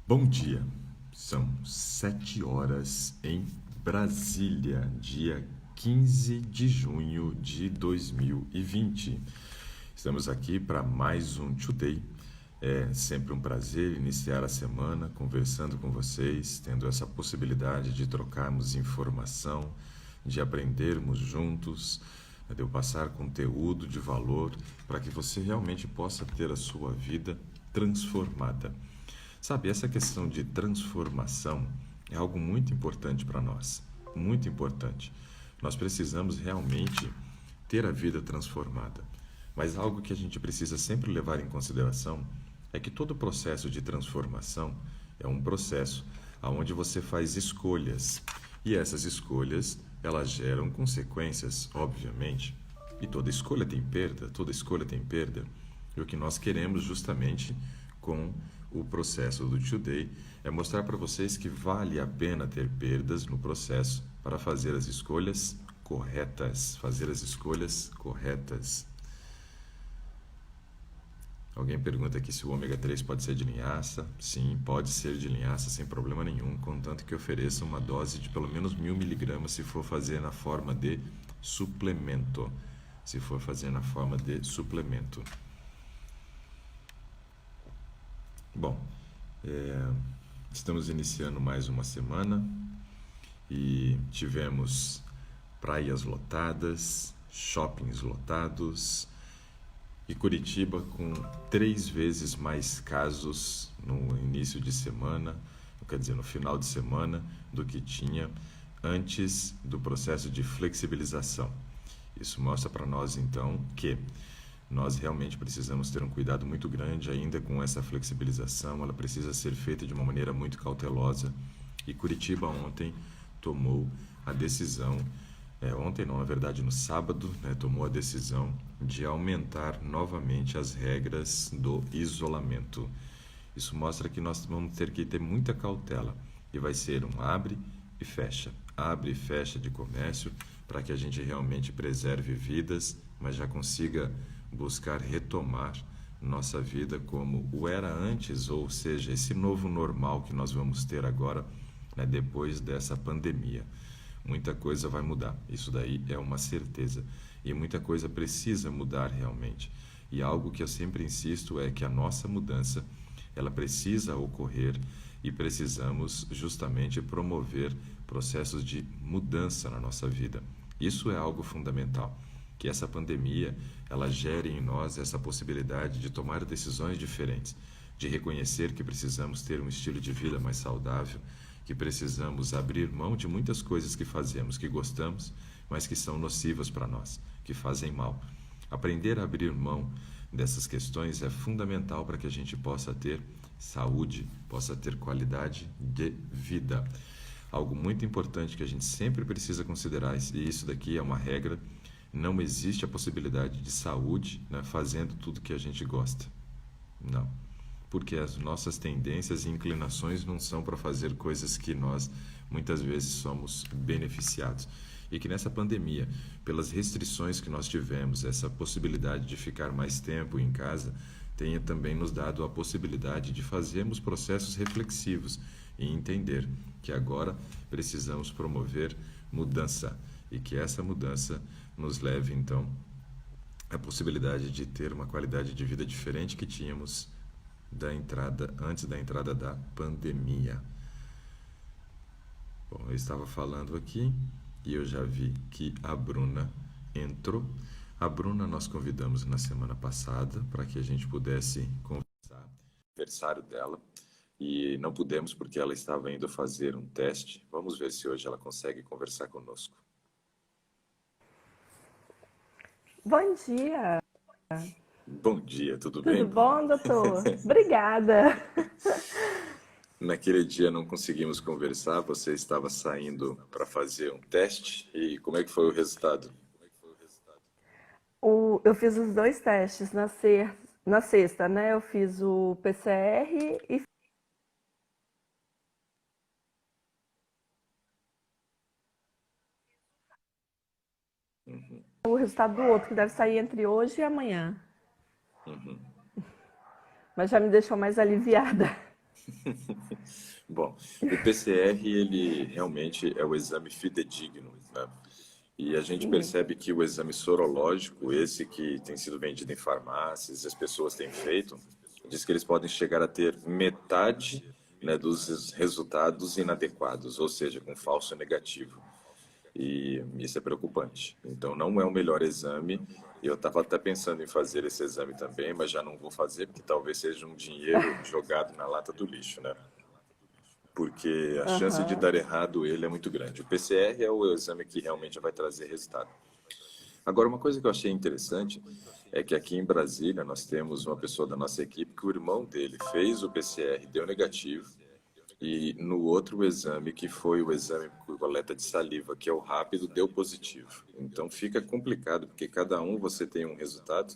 Bom dia, são 7 horas em Brasília, dia 15 de junho de 2020. Estamos aqui para mais um Today. É sempre um prazer iniciar a semana conversando com vocês, tendo essa possibilidade de trocarmos informação, de aprendermos juntos, de eu passar conteúdo de valor para que você realmente possa ter a sua vida transformada. Sabe, essa questão de transformação é algo muito importante para nós, muito importante. Nós precisamos realmente ter a vida transformada. Mas algo que a gente precisa sempre levar em consideração é que todo processo de transformação é um processo onde você faz escolhas. E essas escolhas, elas geram consequências, obviamente. E toda escolha tem perda, toda escolha tem perda. E o que nós queremos justamente com o processo do Today é mostrar para vocês que vale a pena ter perdas no processo para fazer as escolhas corretas. Fazer as escolhas corretas. Alguém pergunta aqui se o ômega 3 pode ser de linhaça. Sim, pode ser de linhaça sem problema nenhum, contanto que ofereça uma dose de pelo menos 1000 mg se for fazer na forma de suplemento. Se for fazer na forma de suplemento. Bom, estamos iniciando mais uma semana e tivemos praias lotadas, shoppings lotados e Curitiba com 3 vezes mais casos no início de semana, quer dizer, no final de semana, do que tinha antes do processo de flexibilização. Isso mostra para nós, então, que nós realmente precisamos ter um cuidado muito grande ainda com essa flexibilização. Ela precisa ser feita de uma maneira muito cautelosa. E Curitiba ontem tomou a decisão, ontem não, na verdade no sábado, tomou a decisão de aumentar novamente as regras do isolamento. Isso mostra que nós vamos ter que ter muita cautela. E vai ser um abre e fecha de comércio, para que a gente realmente preserve vidas, mas já consiga buscar retomar nossa vida como o era antes, ou seja, esse novo normal que nós vamos ter agora, depois dessa pandemia. Muita coisa vai mudar, isso daí é uma certeza, e muita coisa precisa mudar realmente. E algo que eu sempre insisto é que a nossa mudança, ela precisa ocorrer e precisamos justamente promover processos de mudança na nossa vida. Isso é algo fundamental, que essa pandemia ela gere em nós essa possibilidade de tomar decisões diferentes, de reconhecer que precisamos ter um estilo de vida mais saudável, que precisamos abrir mão de muitas coisas que fazemos, que gostamos, mas que são nocivas para nós, que fazem mal. Aprender a abrir mão dessas questões é fundamental para que a gente possa ter saúde, possa ter qualidade de vida. Algo muito importante que a gente sempre precisa considerar, e isso daqui é uma regra: não existe a possibilidade de saúde, fazendo tudo que a gente gosta. Não. Porque as nossas tendências e inclinações não são para fazer coisas que nós muitas vezes somos beneficiados. E que nessa pandemia, pelas restrições que nós tivemos, essa possibilidade de ficar mais tempo em casa, tenha também nos dado a possibilidade de fazermos processos reflexivos e entender que agora precisamos promover mudança e que essa mudança nos leve, então, à possibilidade de ter uma qualidade de vida diferente que tínhamos antes da entrada da pandemia. Bom, eu estava falando aqui e eu já vi que a Bruna entrou. A Bruna nós convidamos na semana passada para que a gente pudesse conversar, aniversário dela, e não pudemos porque ela estava indo fazer um teste. Vamos ver se hoje ela consegue conversar conosco. Bom dia, Bom dia, tudo bem, tudo Bruna? bom, doutor? Obrigada. Naquele dia não conseguimos conversar, você estava saindo para fazer um teste e como é que foi o resultado? Eu fiz os dois testes na sexta, né? Eu fiz o PCR e Uhum, o resultado do outro, que deve sair entre hoje e amanhã. uhum. Mas já me deixou mais aliviada. Bom, o PCR, ele realmente é o exame fidedigno, né? E a gente Sim, percebe que o exame sorológico, esse que tem sido vendido em farmácias, as pessoas têm feito, diz que eles podem chegar a ter metade, né, dos resultados inadequados, ou seja, com falso negativo. E isso é preocupante. Então, não é o melhor exame. Eu estava até pensando em fazer esse exame também, mas já não vou fazer, porque talvez seja um dinheiro jogado na lata do lixo, né? Porque a chance de aham, dar errado ele é muito grande. O PCR é o exame que realmente vai trazer resultado. Agora, uma coisa que eu achei interessante é que aqui em Brasília nós temos uma pessoa da nossa equipe que o irmão dele fez o PCR, deu negativo, e no outro exame, que foi o exame por coleta de saliva, que é o rápido, deu positivo. Então fica complicado, porque cada um você tem um resultado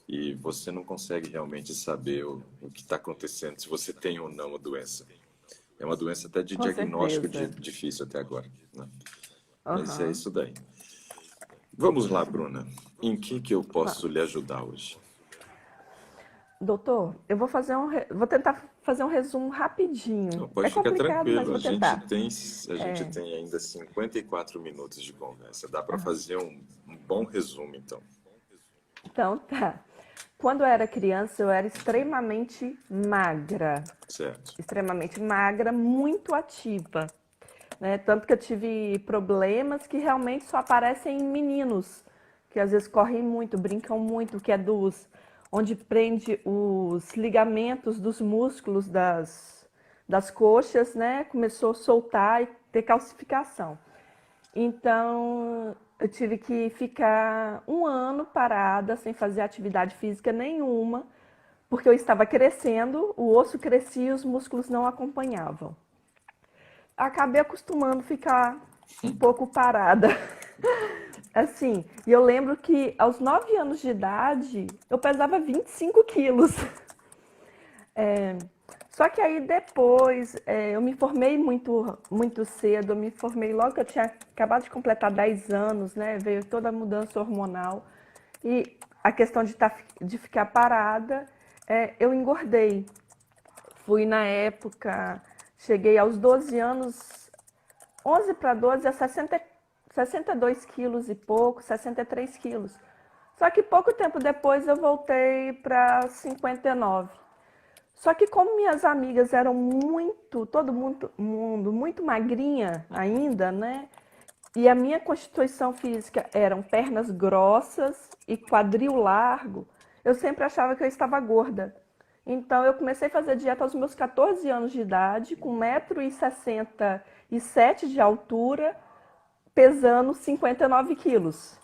e você não consegue realmente saber o que está acontecendo, se você tem ou não a doença. É uma doença até de com diagnóstico certeza. difícil até agora, né? Mas é Aham. isso daí. Vamos lá, Bruna. Em que eu posso lhe ajudar hoje? Doutor, eu vou vou tentar fazer um resumo rapidinho. Não, É pode ficar complicado, mas tranquilo. vou tentar. A gente tem ainda 54 minutos de conversa. Dá para Aham. fazer um bom resumo, então. Então tá. Quando eu era criança, eu era extremamente magra. Certo. Extremamente magra, muito ativa. Né? Tanto que eu tive problemas que realmente só aparecem em meninos, que às vezes correm muito, brincam muito, que é onde prende os ligamentos dos músculos das coxas, né? Começou a soltar e ter calcificação. Então, eu tive que ficar um ano parada, sem fazer atividade física nenhuma, porque eu estava crescendo, o osso crescia e os músculos não acompanhavam. Acabei acostumando a ficar um pouco parada. Assim, e eu lembro que aos 9 anos de idade eu pesava 25 quilos. Só que aí depois eu me formei muito cedo, eu me formei logo que eu tinha acabado de completar 10 anos, né? Veio toda a mudança hormonal e a questão de ficar parada, eu engordei. Fui na época, cheguei aos 12 anos, 11 para 12 a 62 quilos e pouco, 63 quilos. Só que pouco tempo depois eu voltei para 59. Só que como minhas amigas eram todo mundo muito magrinha ainda, né? E a minha constituição física eram pernas grossas e quadril largo, eu sempre achava que eu estava gorda. Então eu comecei a fazer dieta aos meus 14 anos de idade, com 1,67 m de altura, pesando 59 quilos.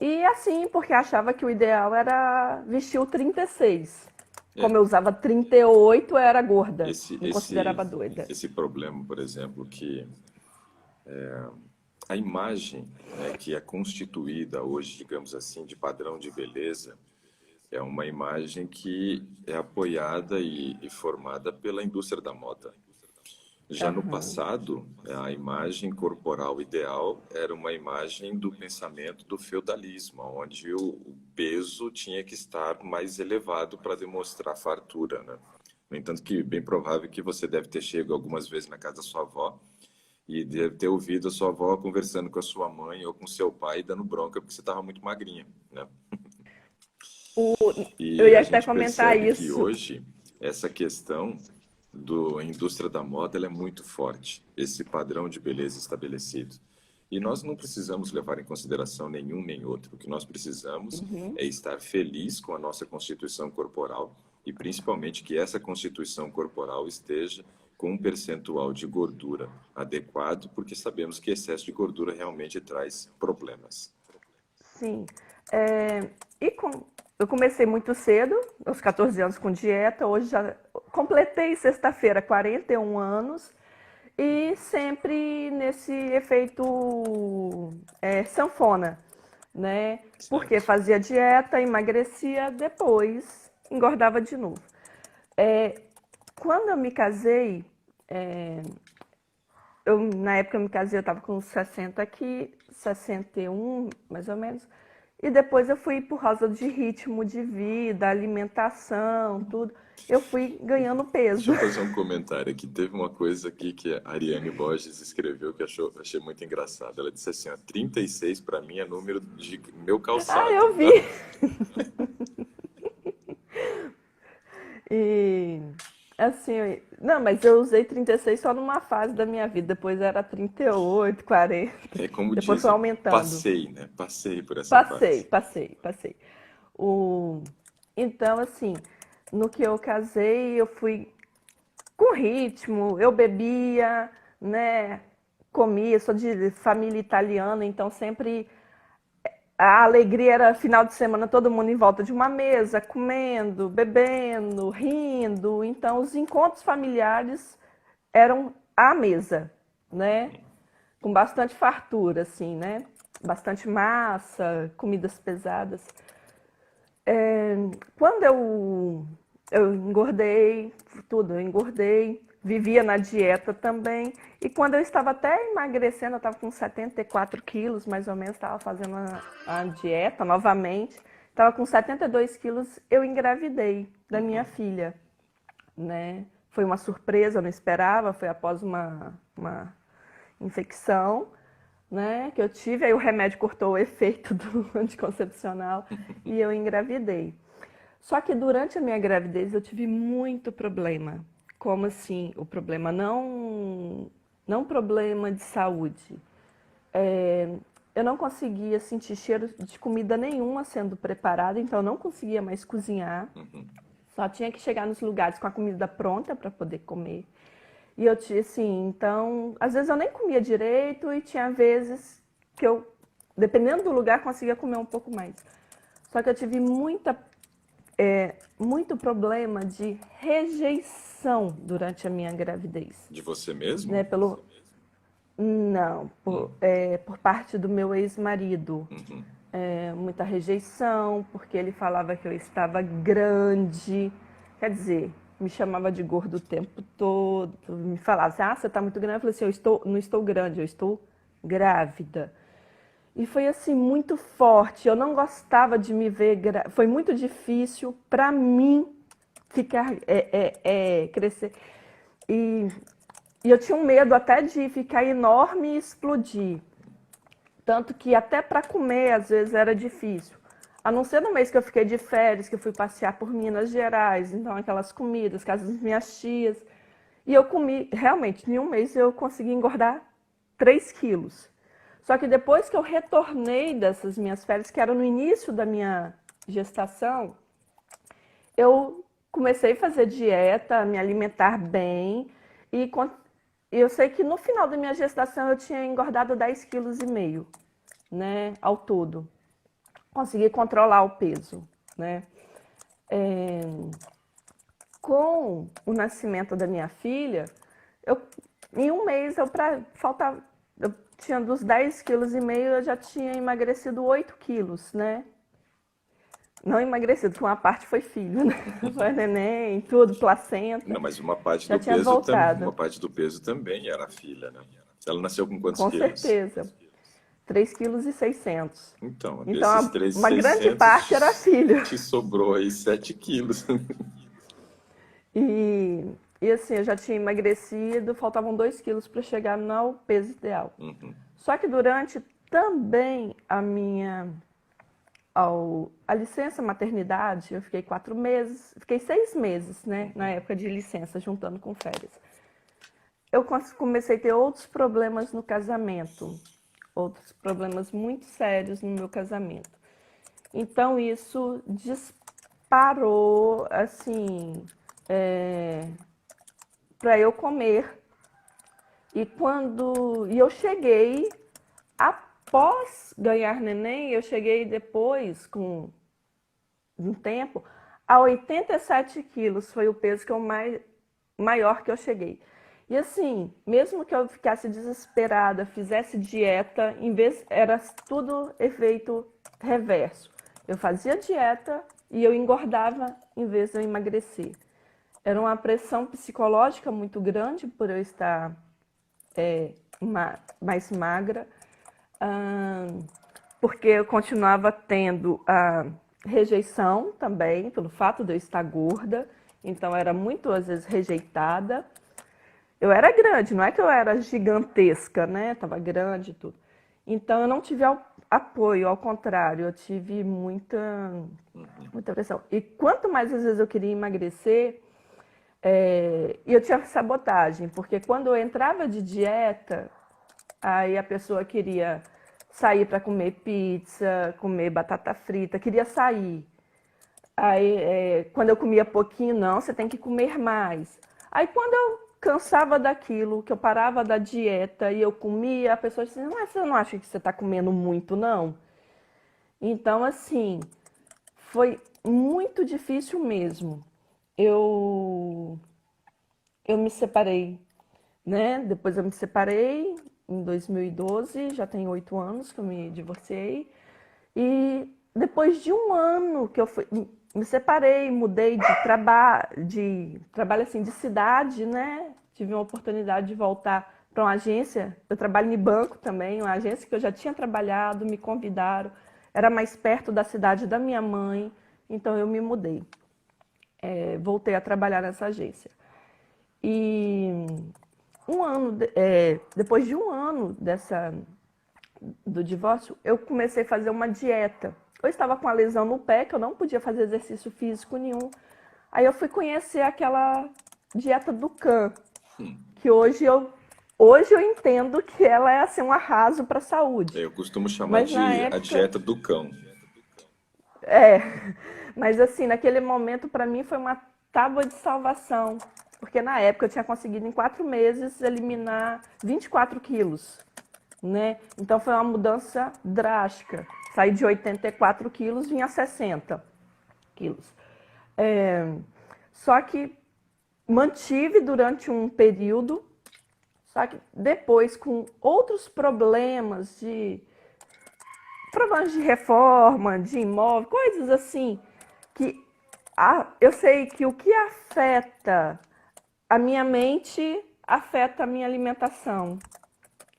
E assim, porque achava que o ideal era vestir o 36. É, Como eu usava 38, eu era gorda. esse, Me esse, considerava doida. esse problema, por exemplo, que a imagem, né, que é constituída hoje, digamos assim, de padrão de beleza, é uma imagem que é apoiada e formada pela indústria da moda. Já no Aham. passado, a imagem corporal ideal era uma imagem do pensamento do feudalismo, onde o peso tinha que estar mais elevado para demonstrar fartura, né? No entanto, que bem provável que você deve ter chegado algumas vezes na casa da sua avó e deve ter ouvido a sua avó conversando com a sua mãe ou com seu pai dando bronca porque você estava muito magrinha, né? O, eu E ia a até gente comentar percebe que isso. hoje essa questão da indústria da moda ela é muito forte, esse padrão de beleza estabelecido. E nós não precisamos levar em consideração nenhum nem outro. O que nós precisamos Uhum. é estar feliz com a nossa constituição corporal e principalmente que essa constituição corporal esteja com um percentual de gordura adequado, porque sabemos que excesso de gordura realmente traz problemas. Sim. É, e eu comecei muito cedo, aos 14 anos com dieta, hoje já completei sexta-feira 41 anos e sempre nesse efeito sanfona, né? Porque Certo? fazia dieta, emagrecia, depois engordava de novo. É, quando eu me casei, na época eu me casei, eu estava com 61 mais ou menos. E depois eu fui, por causa de ritmo de vida, alimentação, tudo, eu fui ganhando Deixa peso. eu fazer um comentário aqui. Teve uma coisa aqui que a Ariane Borges escreveu que achei muito engraçado. Ela disse assim, ó, 36 para mim é número de meu Ah, calçado. eu vi. E assim, não, mas eu usei 36 só numa fase da minha vida, depois era 38, 40, É como depois foi dizem, aumentando. passei, né? Passei por essa Passei, fase. passei, passei. O... Então, assim, no que eu casei, eu fui com ritmo, eu bebia, né? Comia, sou de família italiana, então sempre a alegria era final de semana, todo mundo em volta de uma mesa, comendo, bebendo, rindo. Então, os encontros familiares eram à mesa, né? Com bastante fartura, assim, né? Bastante massa, comidas pesadas. Quando eu engordei, tudo, eu engordei, vivia na dieta também. E quando eu estava até emagrecendo, eu estava com 74 quilos, mais ou menos, estava fazendo a dieta novamente. Estava com 72 quilos, eu engravidei da minha filha, né? Foi uma surpresa, eu não esperava, foi após uma infecção, né, que eu tive, aí o remédio cortou o efeito do anticoncepcional e eu engravidei. Só que durante a minha gravidez eu tive muito problema. Como assim? O problema não problema de saúde. Eu não conseguia sentir cheiro de comida nenhuma sendo preparada, então eu não conseguia mais cozinhar. Só tinha que chegar nos lugares com a comida pronta para poder comer. E eu tinha assim, então, às vezes eu nem comia direito e tinha vezes que eu, dependendo do lugar, conseguia comer um pouco mais. Só que eu tive muito problema de rejeição durante a minha gravidez, De você mesmo? né? Não, por parte do meu ex-marido. Muita rejeição, porque ele falava que eu estava grande. Quer dizer, me chamava de gordo o tempo todo. Me falava assim, você está muito grande. Eu falei assim, não estou grande, eu estou grávida. E foi assim, muito forte. Eu não gostava de me ver grávida. Foi muito difícil para mim ficar, crescer. E, e eu tinha um medo até de ficar enorme e explodir. Tanto que até para comer, às vezes, era difícil. A não ser no mês que eu fiquei de férias, que eu fui passear por Minas Gerais, então aquelas comidas, casas das minhas tias. E eu comi, realmente, em um mês eu consegui engordar 3 quilos. Só que depois que eu retornei dessas minhas férias, que era no início da minha gestação, eu comecei a fazer dieta, me alimentar bem. E eu sei que no final da minha gestação eu tinha engordado 10,5 kg, né, ao todo. Consegui controlar o peso, né? É, com o nascimento da minha filha, eu, em um mês eu tinha dos 10,5 kg, eu já tinha emagrecido 8 quilos, né? Não emagrecido, porque uma parte foi filho, né? Foi neném, tudo, placenta. Não, mas uma parte Já do tinha peso, uma voltado, parte do peso também era a filha, né? Ela nasceu com quantos com quilos? certeza. 3,6 kg. Então, desses Então, uma grande 3.600 parte era filho. te sobrou aí 7 quilos. E assim, eu já tinha emagrecido, faltavam 2 quilos para chegar no peso ideal. Só que durante também a licença maternidade, eu fiquei 4 meses, fiquei 6 meses, né, na época de licença, juntando com férias. Eu comecei a ter outros problemas no casamento, outros problemas muito sérios no meu casamento. Então isso disparou, assim, para eu comer. E eu cheguei, após ganhar neném, eu cheguei depois, com um tempo, a 87 quilos. Foi o peso que maior que eu cheguei. E assim, mesmo que eu ficasse desesperada, fizesse dieta, em vez era tudo efeito reverso. Eu fazia dieta e eu engordava em vez de eu emagrecer. Era uma pressão psicológica muito grande por eu estar mais magra. porque eu continuava tendo a rejeição também, pelo fato de eu estar gorda, então era muito, às vezes, rejeitada. Eu era grande, não é que eu era gigantesca, né? Tava grande e tudo. Então eu não tive apoio, ao contrário, eu tive muita pressão. E quanto mais às vezes eu queria emagrecer, e eu tinha sabotagem, porque quando eu entrava de dieta, aí a pessoa queria sair para comer pizza, comer batata frita, queria sair. Aí, quando eu comia pouquinho, não, você tem que comer mais. Aí, quando eu cansava daquilo, que eu parava da dieta e eu comia, a pessoa dizia, mas você não acha que você está comendo muito, não? Então, assim, foi muito difícil mesmo. Eu, eu me separei, né? Depois eu me separei em 2012, já tem 8 anos que eu me divorciei. E depois de um ano que eu me separei, mudei de trabalho assim, de cidade, né? Tive uma oportunidade de voltar para uma agência. Eu trabalho em banco também, uma agência que eu já tinha trabalhado, me convidaram. Era mais perto da cidade da minha mãe, então eu me mudei. Voltei a trabalhar nessa agência. E depois de um ano do divórcio, eu comecei a fazer uma dieta. Eu estava com a lesão no pé, que eu não podia fazer exercício físico nenhum. Aí eu fui conhecer aquela dieta do Can, que hoje eu entendo que ela é assim um arraso para a saúde. Eu costumo chamar Mas na de a época, dieta do cão. é, mas assim, naquele momento para mim foi uma tábua de salvação, porque na época eu tinha conseguido em 4 meses eliminar 24 quilos. Né? Então foi uma mudança drástica. Saí de 84 quilos, vim a 60 quilos. Só que mantive durante um período, só que depois com outros problemas de reforma, de imóvel, coisas assim, que eu sei que o que afeta a minha mente afeta a minha alimentação.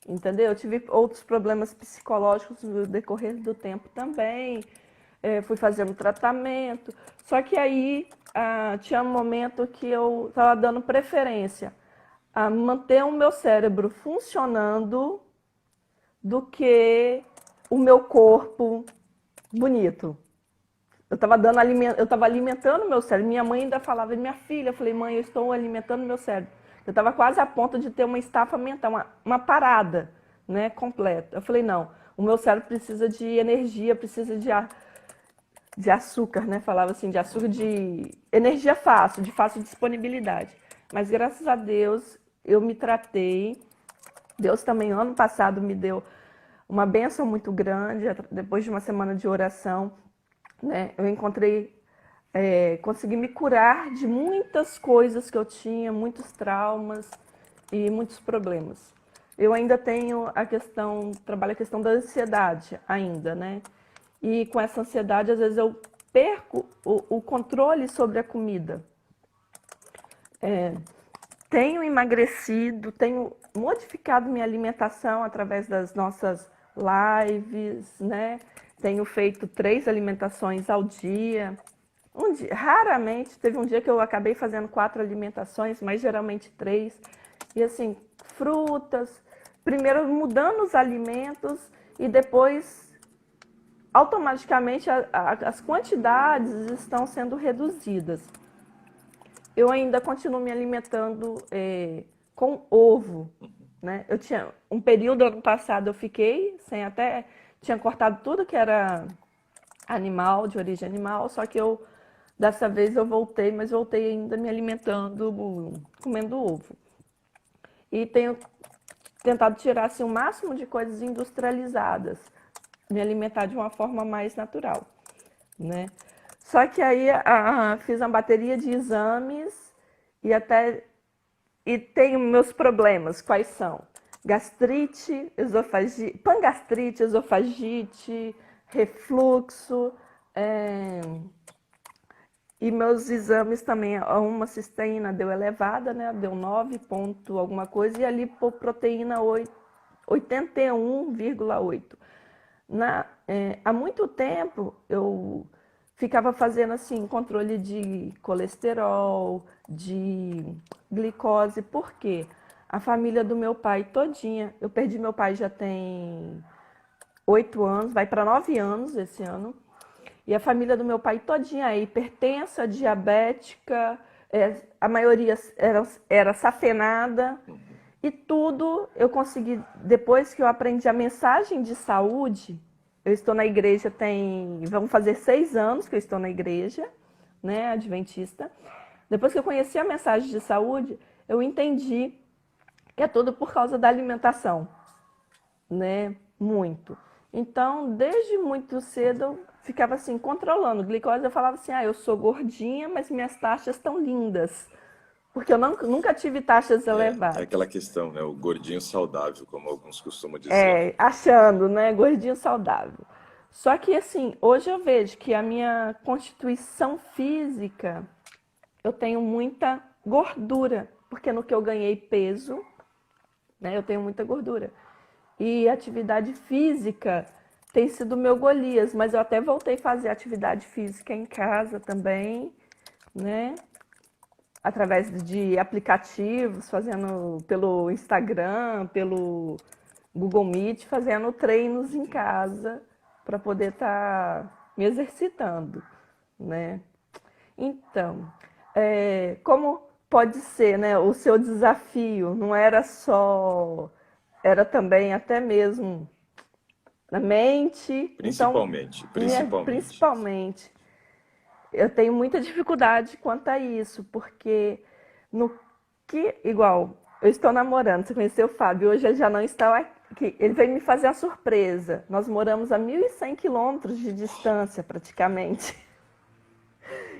Entendeu? Eu tive outros problemas psicológicos no decorrer do tempo também. Fui fazendo tratamento. Só que aí tinha um momento que eu estava dando preferência a manter o meu cérebro funcionando do que o meu corpo bonito. Eu estava alimentando meu cérebro. Minha mãe ainda falava, minha filha, eu falei, mãe, eu estou alimentando meu cérebro. Eu estava quase a ponto de ter uma estafa mental, uma parada, né, completa. Eu falei, não, o meu cérebro precisa de energia, precisa de açúcar, né? Falava assim, de açúcar, de energia fácil, de fácil disponibilidade. Mas graças a Deus eu me tratei. Deus também, ano passado, me deu uma bênção muito grande, depois de uma semana de oração, né? Eu consegui me curar de muitas coisas que eu tinha, muitos traumas e muitos problemas. Eu ainda tenho trabalho a questão da ansiedade ainda, né? E com essa ansiedade, às vezes eu perco o controle sobre a comida. Tenho emagrecido, tenho modificado minha alimentação através das nossas lives, né? Tenho feito 3 alimentações ao dia. Raramente, teve um dia que eu acabei fazendo 4 alimentações, mas geralmente 3. E assim, frutas, primeiro mudando os alimentos e depois automaticamente as quantidades estão sendo reduzidas. Eu ainda continuo me alimentando com ovo, né? Eu tinha um período ano passado eu fiquei sem tinha cortado tudo que era animal, de origem animal, só que dessa vez eu voltei, mas voltei ainda me alimentando, comendo ovo. E tenho tentado tirar assim, o máximo de coisas industrializadas, me alimentar de uma forma mais natural, né? Só que aí fiz uma bateria de exames e tenho meus problemas. Quais são? Gastrite, esofagite, pangastrite, esofagite, refluxo. E meus exames também, uma cisteína deu elevada, né? Deu 9 ponto alguma coisa, e a lipoproteína 81,8. Há muito tempo eu ficava fazendo assim controle de colesterol, de glicose, por quê? A família do meu pai todinha, eu perdi meu pai já tem 8 anos, vai para 9 anos esse ano. E a família do meu pai todinha é hipertensa, diabética, a maioria era safenada. Uhum. E tudo eu consegui, depois que eu aprendi a mensagem de saúde, eu estou na igreja vamos fazer 6 anos que eu estou na igreja, né, adventista. Depois que eu conheci a mensagem de saúde, eu entendi que é tudo por causa da alimentação, né? Muito. Então, desde muito cedo, eu ficava assim, controlando. Glicose, eu falava assim, eu sou gordinha, mas minhas taxas estão lindas. Porque eu nunca tive taxas É elevadas. aquela questão, né? O gordinho saudável, como alguns costumam dizer. Achando, né? Gordinho saudável. Só que, assim, hoje eu vejo que a minha constituição física, eu tenho muita gordura. Porque no que eu ganhei peso, né? Eu tenho muita gordura. E atividade física tem sido meu Golias, mas eu até voltei a fazer atividade física em casa também, né? Através de aplicativos, fazendo pelo Instagram, pelo Google Meet, fazendo treinos em Uhum. casa para poder estar me exercitando, né? Então, como pode ser, né, o seu desafio não era só, era também até mesmo na mente. Então, Principalmente. principalmente, eu tenho muita dificuldade quanto a isso, porque no igual, eu estou namorando, você conheceu o Fábio, hoje ele já não está aqui. Ele veio me fazer a surpresa. Nós moramos a 1.100 quilômetros de distância, praticamente.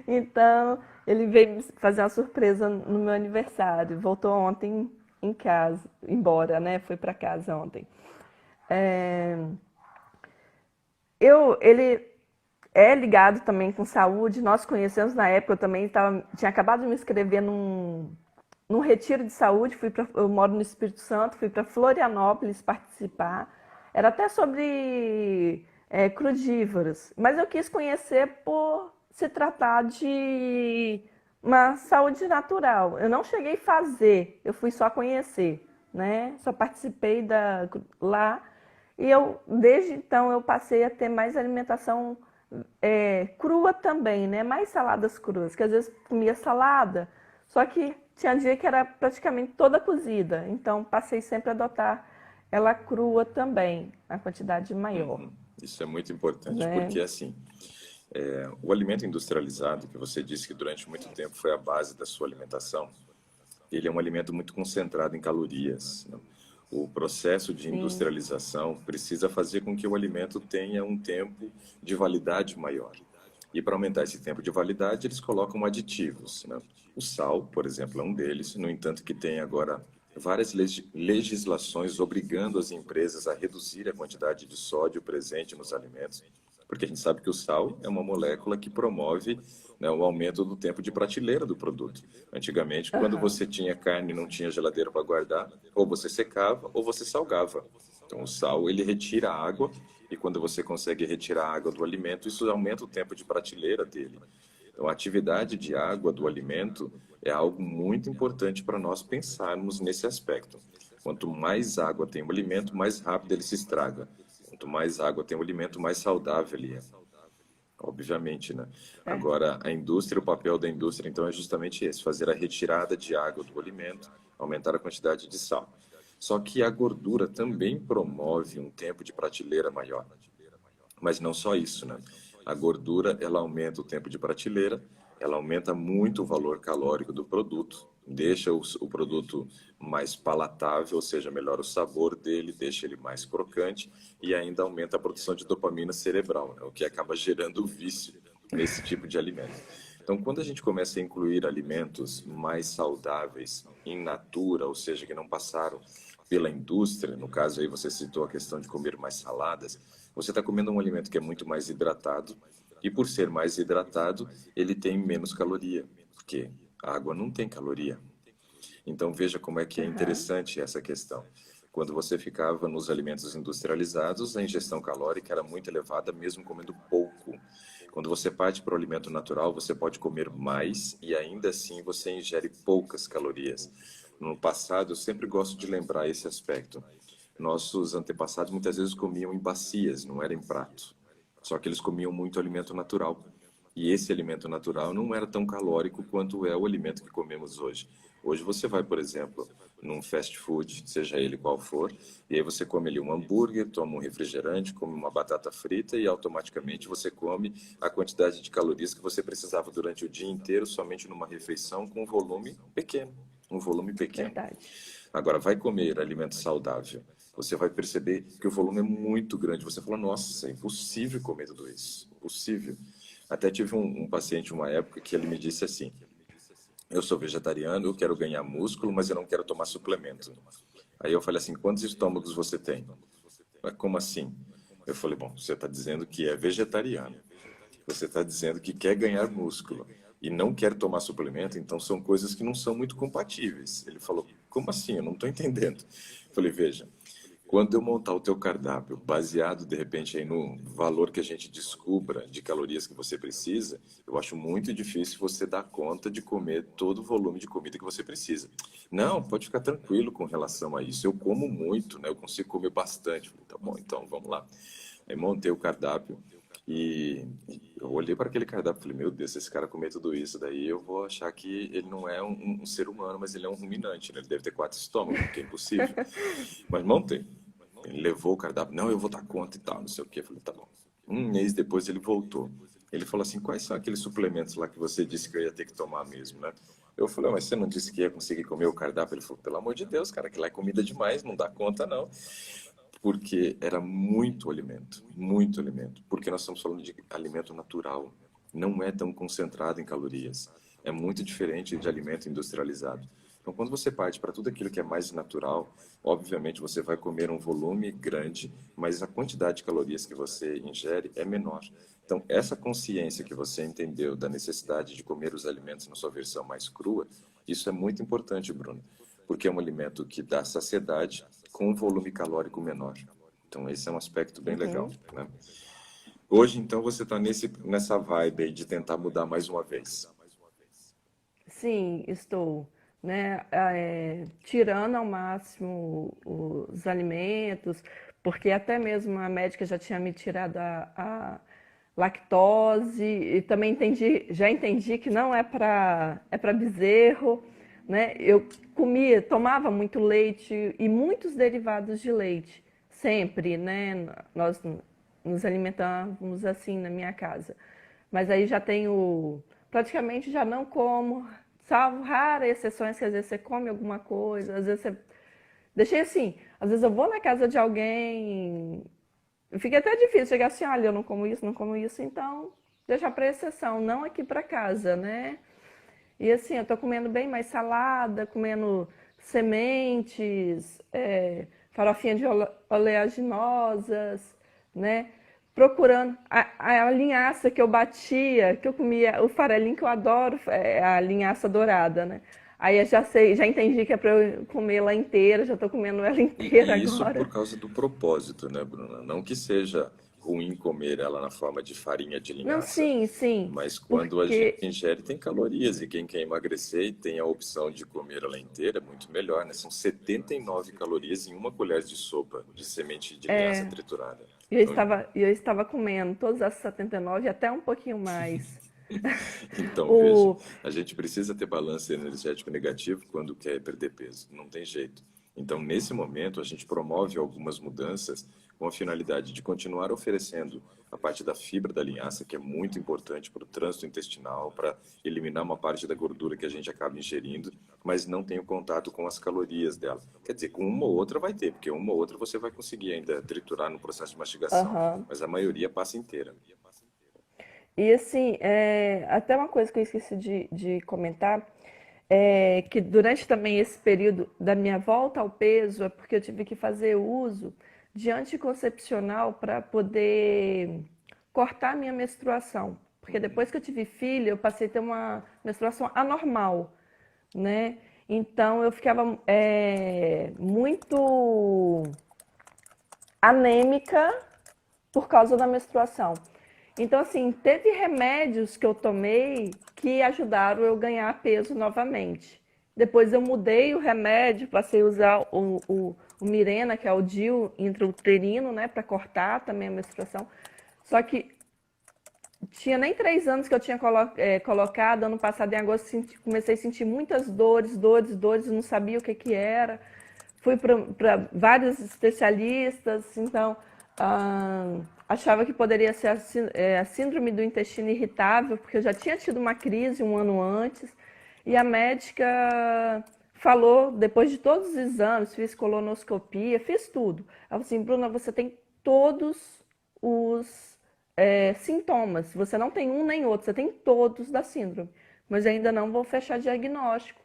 Então, ele veio me fazer uma surpresa no meu aniversário. Voltou ontem em casa, embora, né? Foi para casa ontem. É, ele é ligado também com saúde. Nós conhecemos na época, eu também tinha acabado de me inscrever num retiro de saúde. Eu moro no Espírito Santo, fui para Florianópolis participar. Era até sobre crudívoros, mas eu quis conhecer por se tratar de uma saúde natural. Eu não cheguei a fazer, eu fui só conhecer, né? Só participei lá. E desde então, eu passei a ter mais alimentação crua também, né? Mais saladas cruas, que às vezes comia salada, só que tinha dia que era praticamente toda cozida. Então, passei sempre a adotar ela crua também, a quantidade maior, Uhum. Isso é muito importante, né? porque assim, o alimento industrializado, que você disse que durante muito tempo foi a base da sua alimentação, ele é um alimento muito concentrado em calorias, né? O processo de Sim. industrialização precisa fazer com que o alimento tenha um tempo de validade maior. E para aumentar esse tempo de validade, eles colocam aditivos, né? O sal, por exemplo, é um deles, no entanto que tem agora várias legislações obrigando as empresas a reduzir a quantidade de sódio presente nos alimentos, porque a gente sabe que o sal é uma molécula que promove, né, o aumento do tempo de prateleira do produto. Antigamente, quando Aham. você tinha carne e não tinha geladeira para guardar, ou você secava ou você salgava. Então, o sal, ele retira a água, e quando você consegue retirar a água do alimento, isso aumenta o tempo de prateleira dele. Então, a atividade de água do alimento é algo muito importante para nós pensarmos nesse aspecto. Quanto mais água tem o alimento, mais rápido ele se estraga. Quanto mais água tem o alimento, mais saudável ele é. Obviamente, né? É. Agora, a indústria, o papel da indústria, então, é justamente esse: fazer a retirada de água do alimento, aumentar a quantidade de sal. Só que a gordura também promove um tempo de prateleira maior. Mas não só isso, né? A gordura, ela aumenta o tempo de prateleira, ela aumenta muito o valor calórico do produto, deixa o produto mais palatável, ou seja, melhora o sabor dele, deixa ele mais crocante e ainda aumenta a produção de dopamina cerebral, né? O que acaba gerando vício nesse tipo de alimento. Então, quando a gente começa a incluir alimentos mais saudáveis, in natura, ou seja, que não passaram pela indústria, no caso aí você citou a questão de comer mais saladas, você está comendo um alimento que é muito mais hidratado, e por ser mais hidratado, ele tem menos caloria, porque a água não tem caloria. Então veja como é que é Aham. interessante essa questão. Quando você ficava nos alimentos industrializados, a ingestão calórica era muito elevada, mesmo comendo pouco. Quando você parte para o alimento natural, você pode comer mais e ainda assim você ingere poucas calorias. No passado, eu sempre gosto de lembrar esse aspecto. Nossos antepassados muitas vezes comiam em bacias, não era em prato. Só que eles comiam muito alimento natural. E esse alimento natural não era tão calórico quanto é o alimento que comemos hoje. Hoje você vai, por exemplo, num fast food, seja ele qual for, e aí você come ali um hambúrguer, toma um refrigerante, come uma batata frita e automaticamente você come a quantidade de calorias que você precisava durante o dia inteiro somente numa refeição com um volume pequeno. Um volume pequeno. Verdade. Agora, vai comer alimento saudável. Você vai perceber que o volume é muito grande. Você fala, nossa, é impossível comer tudo isso. Impossível. Até tive um paciente uma época que ele me disse assim: eu sou vegetariano, eu quero ganhar músculo, mas eu não quero tomar suplemento. Aí eu falei assim: quantos estômagos você tem? Mas como assim? Eu falei: bom, você está dizendo que é vegetariano, você está dizendo que quer ganhar músculo e não quer tomar suplemento, então são coisas que não são muito compatíveis. Ele falou: como assim? Eu não estou entendendo. Eu falei: veja, quando eu montar o teu cardápio, baseado de repente aí no valor que a gente descubra de calorias que você precisa, eu acho muito difícil você dar conta de comer todo o volume de comida que você precisa. Não, pode ficar tranquilo com relação a isso. Eu como muito, né? Eu consigo comer bastante. Falei, tá bom, então vamos lá. Aí montei o cardápio e eu olhei para aquele cardápio e falei: meu Deus, se esse cara comer tudo isso, daí eu vou achar que ele não é um ser humano, mas ele é um ruminante, né? Ele deve ter 4 estômagos, porque é impossível. Mas montei. Ele levou o cardápio, não, eu vou dar conta e tal, não sei o quê. Eu falei: tá bom. Um mês depois ele voltou. Ele falou assim: quais são aqueles suplementos lá que você disse que eu ia ter que tomar mesmo, né? Eu falei: mas você não disse que ia conseguir comer o cardápio? Ele falou: pelo amor de Deus, cara, que lá é comida demais, não dá conta não. Porque era muito alimento, muito alimento. Porque nós estamos falando de alimento natural, não é tão concentrado em calorias. É muito diferente de alimento industrializado. Então, quando você parte para tudo aquilo que é mais natural, obviamente você vai comer um volume grande, mas a quantidade de calorias que você ingere é menor. Então, essa consciência que você entendeu da necessidade de comer os alimentos na sua versão mais crua, isso é muito importante, Bruno, porque é um alimento que dá saciedade com um volume calórico menor. Então, esse é um aspecto bem legal, Uhum. né? Hoje, então, você está nessa vibe aí de tentar mudar mais uma vez. Sim, estou, né, tirando ao máximo os alimentos, porque até mesmo a médica já tinha me tirado a lactose e também já entendi que não é para bezerro, né? Eu comia, tomava muito leite e muitos derivados de leite, sempre, né? Nós nos alimentávamos assim na minha casa. Mas aí já tenho, praticamente já não como, salvo raras exceções que às vezes você come alguma coisa, às vezes você... Deixei assim, às vezes eu vou na casa de alguém, fica até difícil chegar assim: olha, eu não como isso, então deixa para exceção, não aqui para casa, né? E assim, eu tô comendo bem mais salada, comendo sementes, farofinha de oleaginosas, né? Procurando a linhaça que eu batia, que eu comia, o farelinho que eu adoro, é a linhaça dourada, né? Aí eu já sei, já entendi que é para eu comer ela inteira, já tô comendo ela inteira E isso por agora. causa do propósito, né, Bruna? Não que seja ruim comer ela na forma de farinha de Não, linhaça, sim, sim, mas quando a gente porque ingere tem calorias e quem quer emagrecer e tem a opção de comer ela inteira é muito melhor, né? São 79 calorias em uma colher de sopa de semente de linhaça triturada. Então, eu estava comendo todas as 79 e até um pouquinho mais. então, veja, O, a gente precisa ter balanço energético negativo quando quer perder peso, não tem jeito. Então, nesse momento, a gente promove algumas mudanças com a finalidade de continuar oferecendo a parte da fibra da linhaça, que é muito importante para o trânsito intestinal, para eliminar uma parte da gordura que a gente acaba ingerindo, mas não tem o contato com as calorias dela. Quer dizer, com uma ou outra vai ter, porque uma ou outra você vai conseguir ainda triturar no processo de mastigação, aham. mas a maioria passa inteira. E assim, até uma coisa que eu esqueci de comentar, é que durante também esse período da minha volta ao peso, é porque eu tive que fazer uso de anticoncepcional para poder cortar minha menstruação. Porque depois que eu tive filho, eu passei a ter uma menstruação anormal, né? Então eu ficava muito anêmica por causa da menstruação. Então, assim, teve remédios que eu tomei que ajudaram eu ganhar peso novamente. Depois eu mudei o remédio, passei a usar o Mirena, que é o DIU intrauterino, né, para cortar também a menstruação. Só que tinha nem 3 anos que eu tinha colocado, ano passado em agosto comecei a sentir muitas dores, não sabia o que era. Fui para vários especialistas, então achava que poderia ser a síndrome do intestino irritável, porque eu já tinha tido uma crise um ano antes, e a médica falou, depois de todos os exames, fiz colonoscopia, fiz tudo. Ela falou assim, Bruna, você tem todos os sintomas, você não tem um nem outro, você tem todos da síndrome, mas ainda não vou fechar diagnóstico,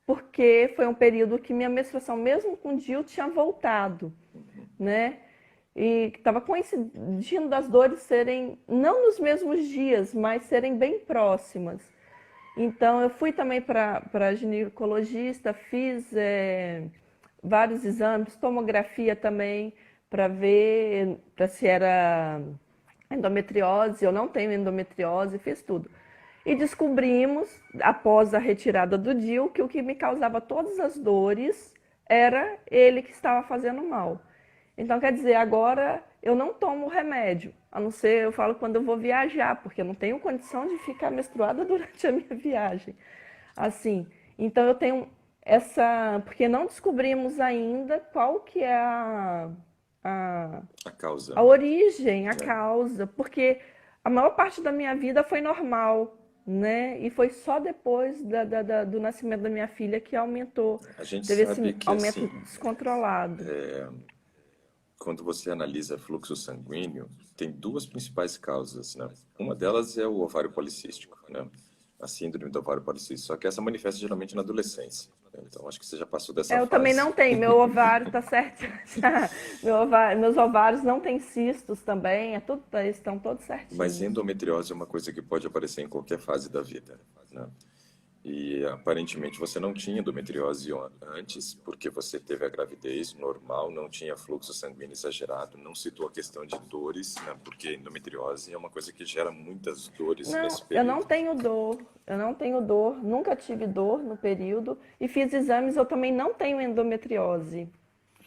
porque foi um período que minha menstruação, mesmo com o DIU, tinha voltado, né? E estava coincidindo das dores serem, não nos mesmos dias, mas serem bem próximas. Então, eu fui também para ginecologista, fiz vários exames, tomografia também, para ver se era endometriose. Eu não tenho endometriose, fiz tudo. E descobrimos, após a retirada do DIU, que o que me causava todas as dores era ele que estava fazendo mal. Então, quer dizer, agora eu não tomo remédio, a não ser, eu falo, quando eu vou viajar, porque eu não tenho condição de ficar menstruada durante a minha viagem. Assim, então eu tenho porque não descobrimos ainda qual que é a, A causa. a origem, a É. causa, porque a maior parte da minha vida foi normal, né? E foi só depois do nascimento da minha filha que aumentou, A gente teve sabe esse que, aumento assim, descontrolado. quando você analisa fluxo sanguíneo, tem duas principais causas, né? Uma delas é o ovário policístico, né? A síndrome do ovário policístico. Só que essa manifesta geralmente na adolescência, né? Então, acho que você já passou dessa Eu também fase. não tenho, meu ovário tá certo. Meus ovários não têm cistos também, estão todos Mas certinhos. endometriose é uma coisa que pode aparecer em qualquer fase da vida, né? E aparentemente você não tinha endometriose antes, porque você teve a gravidez normal, não tinha fluxo sanguíneo exagerado, não citou a questão de dores, né? Porque endometriose é uma coisa que gera muitas dores Não, nesse eu não período. tenho dor, eu não tenho dor, nunca tive dor no período e fiz exames, eu também não tenho endometriose.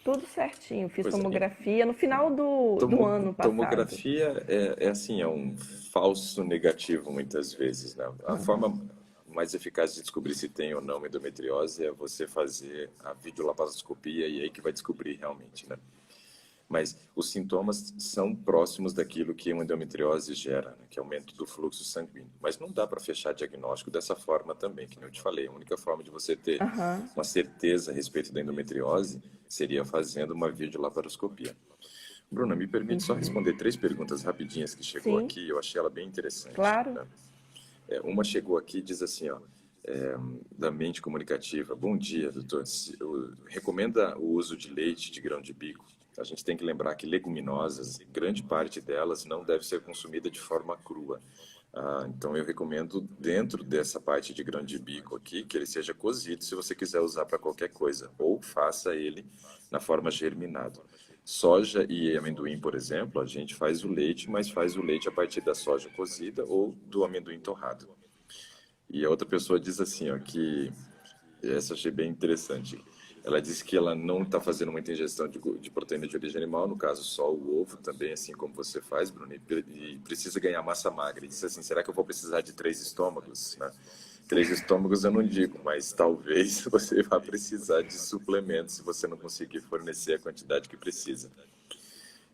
Tudo certinho, fiz Pois é. tomografia no final do ano passado. Tomografia é assim, é um falso negativo muitas vezes, né? A forma mais eficaz de descobrir se tem ou não endometriose é você fazer a videolaparoscopia e aí que vai descobrir realmente, né? Mas os sintomas são próximos daquilo que uma endometriose gera, né? Que é aumento do fluxo sanguíneo. Mas não dá para fechar diagnóstico dessa forma também, que nem eu te falei. A única forma de você ter Aham. uma certeza a respeito da endometriose seria fazendo uma videolaparoscopia. Bruna, me permite só responder três perguntas rapidinhas que chegou Sim, aqui, eu achei ela bem interessante, claro. né? Uma chegou aqui e diz assim, ó, da mente comunicativa. Bom dia, doutor. Recomenda o uso de leite de grão de bico. A gente tem que lembrar que leguminosas, grande parte delas não deve ser consumida de forma crua. Então eu recomendo dentro dessa parte de grão de bico aqui que ele seja cozido se você quiser usar para qualquer coisa, ou faça ele na forma germinado. Soja e amendoim, por exemplo, a gente faz o leite, mas faz o leite a partir da soja cozida ou do amendoim torrado. E a outra pessoa diz assim, ó, que essa eu achei bem interessante. Ela disse que ela não está fazendo muita ingestão de proteína de origem animal, no caso só o ovo também, assim como você faz, Bruno, e precisa ganhar massa magra. E disse assim, será que eu vou precisar de 3 estômagos, né? 3 estômagos eu não digo, mas talvez você vá precisar de suplementos se você não conseguir fornecer a quantidade que precisa.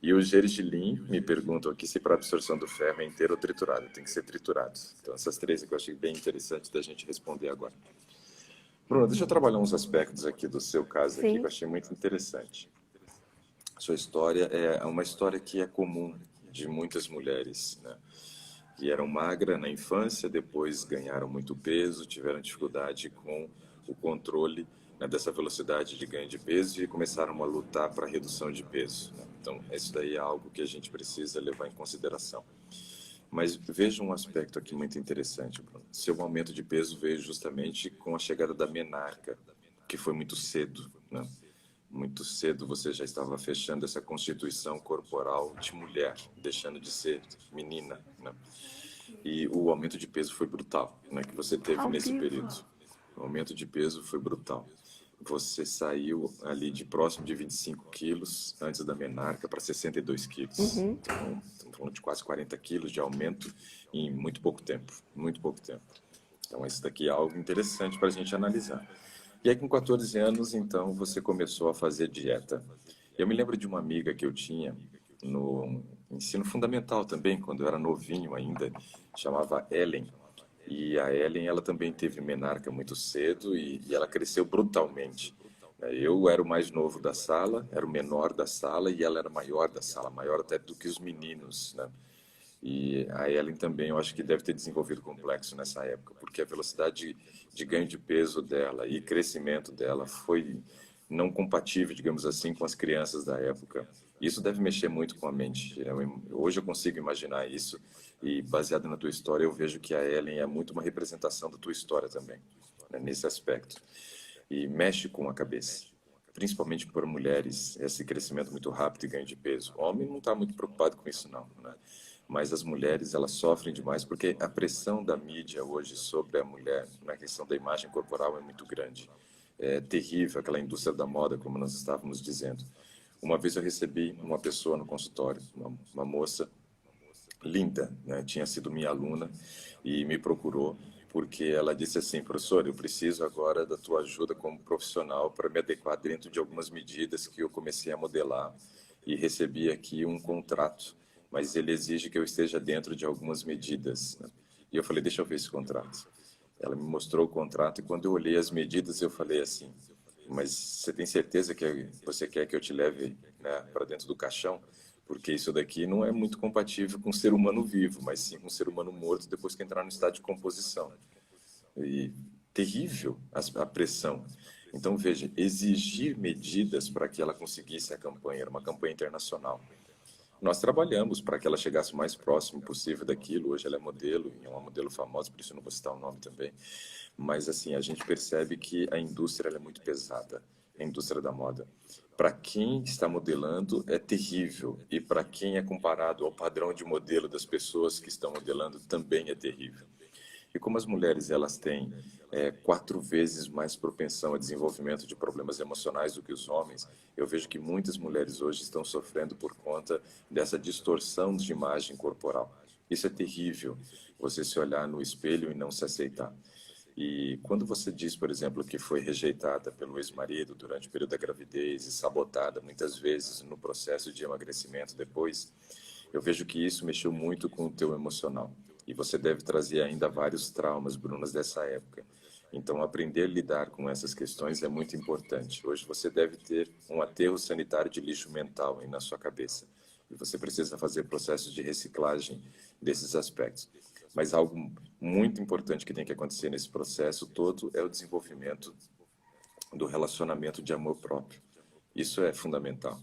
E os gergelim me perguntam aqui se para absorção do ferro é inteiro ou triturado. Tem que ser triturado. Então essas três que eu achei bem interessante da gente responder agora. Bruno, deixa eu trabalhar uns aspectos aqui do seu caso aqui que eu Sim. achei muito interessante. Sua história é uma história que é comum de muitas mulheres, né? Que eram magras na infância, depois ganharam muito peso, tiveram dificuldade com o controle, né, dessa velocidade de ganho de peso e começaram a lutar para a redução de peso, né? Então, isso daí é algo que a gente precisa levar em consideração. Mas veja um aspecto aqui muito interessante, Bruno. Seu aumento de peso veio justamente com a chegada da menarca, que foi muito cedo, né? Muito cedo você já estava fechando essa constituição corporal de mulher, deixando de ser menina, né? E o aumento de peso foi brutal, né, que você teve Ao nesse vivo. período. O aumento de peso foi brutal. Você saiu ali de próximo de 25 quilos antes da menarca para 62 quilos. Uhum. Então, estamos falando de quase 40 quilos de aumento em muito pouco tempo, muito pouco tempo. Então, isso daqui é algo interessante para a gente analisar. E aí, com 14 anos, então, você começou a fazer dieta. Eu me lembro de uma amiga que eu tinha no ensino fundamental também, quando eu era novinho ainda, chamava Ellen. E a Ellen, ela também teve menarca muito cedo e ela cresceu brutalmente. Eu era o mais novo da sala, era o menor da sala e ela era maior da sala, maior até do que os meninos, né? E a Ellen também, eu acho que deve ter desenvolvido complexo nessa época, porque a velocidade de ganho de peso dela e crescimento dela foi não compatível, digamos assim, com as crianças da época. Isso deve mexer muito com a mente. Hoje eu consigo imaginar isso e, baseado na tua história, eu vejo que a Ellen é muito uma representação da tua história também, né, nesse aspecto. E mexe com a cabeça, principalmente por mulheres, esse crescimento muito rápido e ganho de peso. O homem não está muito preocupado com isso, não, né? Mas as mulheres, elas sofrem demais porque a pressão da mídia hoje sobre a mulher na questão da imagem corporal é muito grande. É terrível aquela indústria da moda, como nós estávamos dizendo. Uma vez eu recebi uma pessoa no consultório, uma moça linda, né? Tinha sido minha aluna e me procurou porque ela disse assim: professor, eu preciso agora da tua ajuda como profissional para me adequar dentro de algumas medidas que eu comecei a modelar e recebi aqui um contrato, mas ele exige que eu esteja dentro de algumas medidas, né? E eu falei: deixa eu ver esse contrato. Ela me mostrou o contrato e quando eu olhei as medidas eu falei assim: mas você tem certeza que você quer que eu te leve, né, para dentro do caixão? Porque isso daqui não é muito compatível com um ser humano vivo, mas sim com um ser humano morto depois que entrar no estado de composição. E terrível a pressão. Então, veja, exigir medidas para que ela conseguisse a campanha, era uma campanha internacional. Nós trabalhamos para que ela chegasse o mais próximo possível daquilo. Hoje ela é modelo, e é uma modelo famosa, por isso eu não vou citar o nome também. Mas, assim, a gente percebe que a indústria ela é muito pesada, a indústria da moda. Para quem está modelando, é terrível. E para quem é comparado ao padrão de modelo das pessoas que estão modelando, também é terrível. E como as mulheres elas têm 4 vezes mais propensão a desenvolvimento de problemas emocionais do que os homens, eu vejo que muitas mulheres hoje estão sofrendo por conta dessa distorção de imagem corporal. Isso é terrível, você se olhar no espelho e não se aceitar. E quando você diz, por exemplo, que foi rejeitada pelo ex-marido durante o período da gravidez e sabotada muitas vezes no processo de emagrecimento depois, eu vejo que isso mexeu muito com o teu emocional. E você deve trazer ainda vários traumas, Brunas, dessa época. Então, aprender a lidar com essas questões é muito importante. Hoje você deve ter um aterro sanitário de lixo mental aí na sua cabeça. E você precisa fazer processos de reciclagem desses aspectos. Mas algo muito importante que tem que acontecer nesse processo todo é o desenvolvimento do relacionamento de amor próprio. Isso é fundamental.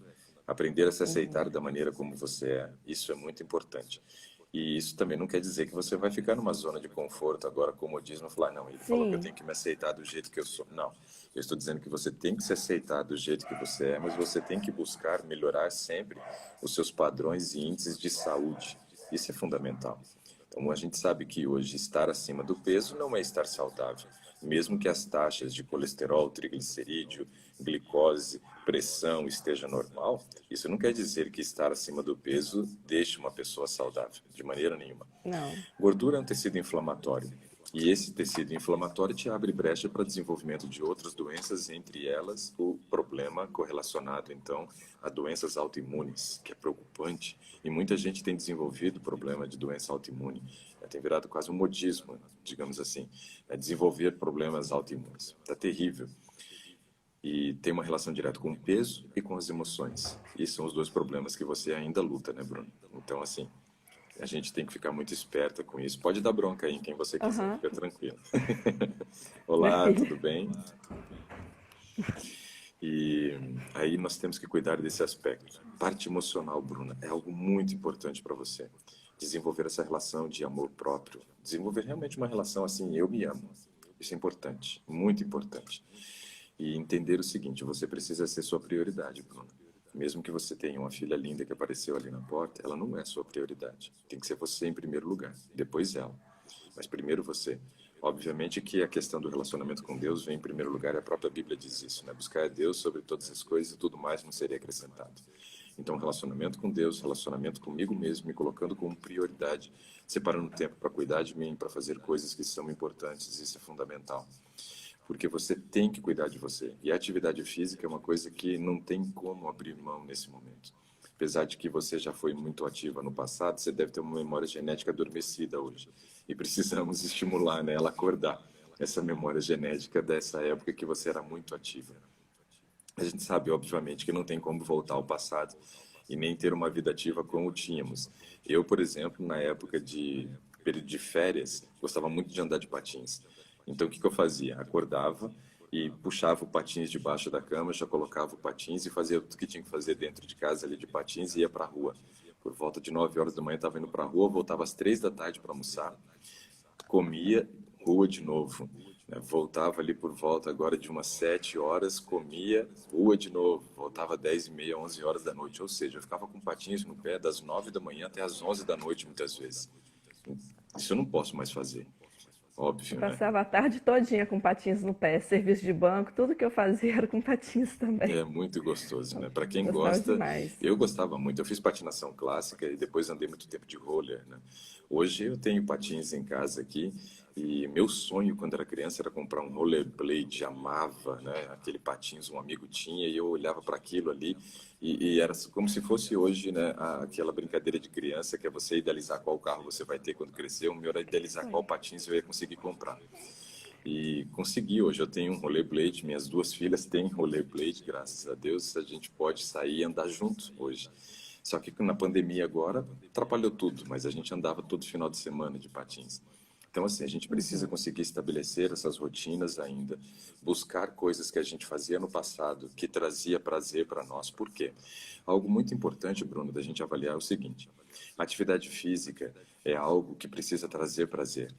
Aprender a se aceitar da maneira como você é, isso é muito importante. E isso também não quer dizer que você vai ficar numa zona de conforto agora, comodismo, falar, não, ele falou que eu Sim. tenho que me aceitar do jeito que eu sou. Não, eu estou dizendo que você tem que se aceitar do jeito que você é, mas você tem que buscar melhorar sempre os seus padrões e índices de saúde. Isso é fundamental. Então, a gente sabe que hoje estar acima do peso não é estar saudável. Mesmo que as taxas de colesterol, triglicerídeo, glicose, pressão esteja normal, isso não quer dizer que estar acima do peso deixe uma pessoa saudável, de maneira nenhuma. Não. Gordura é um tecido inflamatório. E esse tecido inflamatório te abre brecha para desenvolvimento de outras doenças, entre elas o problema correlacionado, então, a doenças autoimunes, que é preocupante. E muita gente tem desenvolvido problema de doença autoimune. Tem virado quase um modismo, digamos assim, desenvolver problemas autoimunes. Está terrível. E tem uma relação direta com o peso e com as emoções. E são os dois problemas que você ainda luta, né, Bruno? Então, assim, a gente tem que ficar muito esperta com isso. Pode dar bronca aí em quem você quiser, Aham. fica tranquilo. Minha Olá, filha. tudo bem? E aí nós temos que cuidar desse aspecto. Parte emocional, Bruna, é algo muito importante para você. desenvolver essa relação de amor próprio, desenvolver realmente uma relação assim, eu me amo. Isso é importante, muito importante. E entender o seguinte, você precisa ser sua prioridade, Bruno. Mesmo que você tenha uma filha linda que apareceu ali na porta, ela não é sua prioridade. Tem que ser você em primeiro lugar, depois ela. Mas primeiro você. Obviamente que a questão do relacionamento com Deus vem em primeiro lugar, a própria Bíblia diz isso, né? Buscar a Deus sobre todas as coisas e tudo mais não seria acrescentado. Então, relacionamento com Deus, relacionamento comigo mesmo, me colocando como prioridade, separando tempo para cuidar de mim, para fazer coisas que são importantes, isso é fundamental. Porque você tem que cuidar de você. E a atividade física é uma coisa que não tem como abrir mão nesse momento. Apesar de que você já foi muito ativa no passado, você deve ter uma memória genética adormecida hoje. E precisamos estimular, né, ela acordar essa memória genética dessa época que você era muito ativa. A gente sabe, obviamente, que não tem como voltar ao passado e nem ter uma vida ativa como tínhamos. Eu, por exemplo, na época de período de férias, gostava muito de andar de patins. Então, o que eu fazia? Acordava e puxava o patins debaixo da cama, já colocava o patins e fazia tudo que tinha que fazer dentro de casa ali de patins e ia para a rua. Por volta de 9 horas da manhã, estava indo para a rua, voltava às 3 da tarde para almoçar, comia, rua de novo. Né? Voltava ali por volta agora de umas 7 horas, comia, rua de novo. Voltava 10h30, 11 horas da noite. Ou seja, eu ficava com patins no pé das 9 da manhã até as 11 da noite, muitas vezes. Isso eu não posso mais fazer, Eu óbvio, né? passava a tarde todinha com patins no pé, serviço de banco, tudo que eu fazia era com patins também. É muito gostoso, né? Para quem Gostava gosta, demais. eu gostava muito. Eu fiz patinação clássica e depois andei muito tempo de roller, né? Hoje eu tenho patins em casa aqui e meu sonho quando era criança era comprar um rollerblade, amava, né? Aquele patins um amigo tinha e eu olhava para aquilo ali e era como se fosse hoje, né? Aquela brincadeira de criança que é você idealizar qual carro você vai ter quando crescer. O meu era idealizar qual patins eu ia conseguir comprar. E consegui, hoje eu tenho um rollerblade, minhas duas filhas têm rollerblade, graças a Deus, a gente pode sair e andar junto hoje. Só que na pandemia agora atrapalhou tudo, mas a gente andava todo final de semana de patins. Então, assim, a gente precisa conseguir estabelecer essas rotinas ainda, buscar coisas que a gente fazia no passado, que trazia prazer para nós. Por quê? Algo muito importante, Bruno, da gente avaliar é o seguinte: a atividade física é algo que precisa trazer prazer.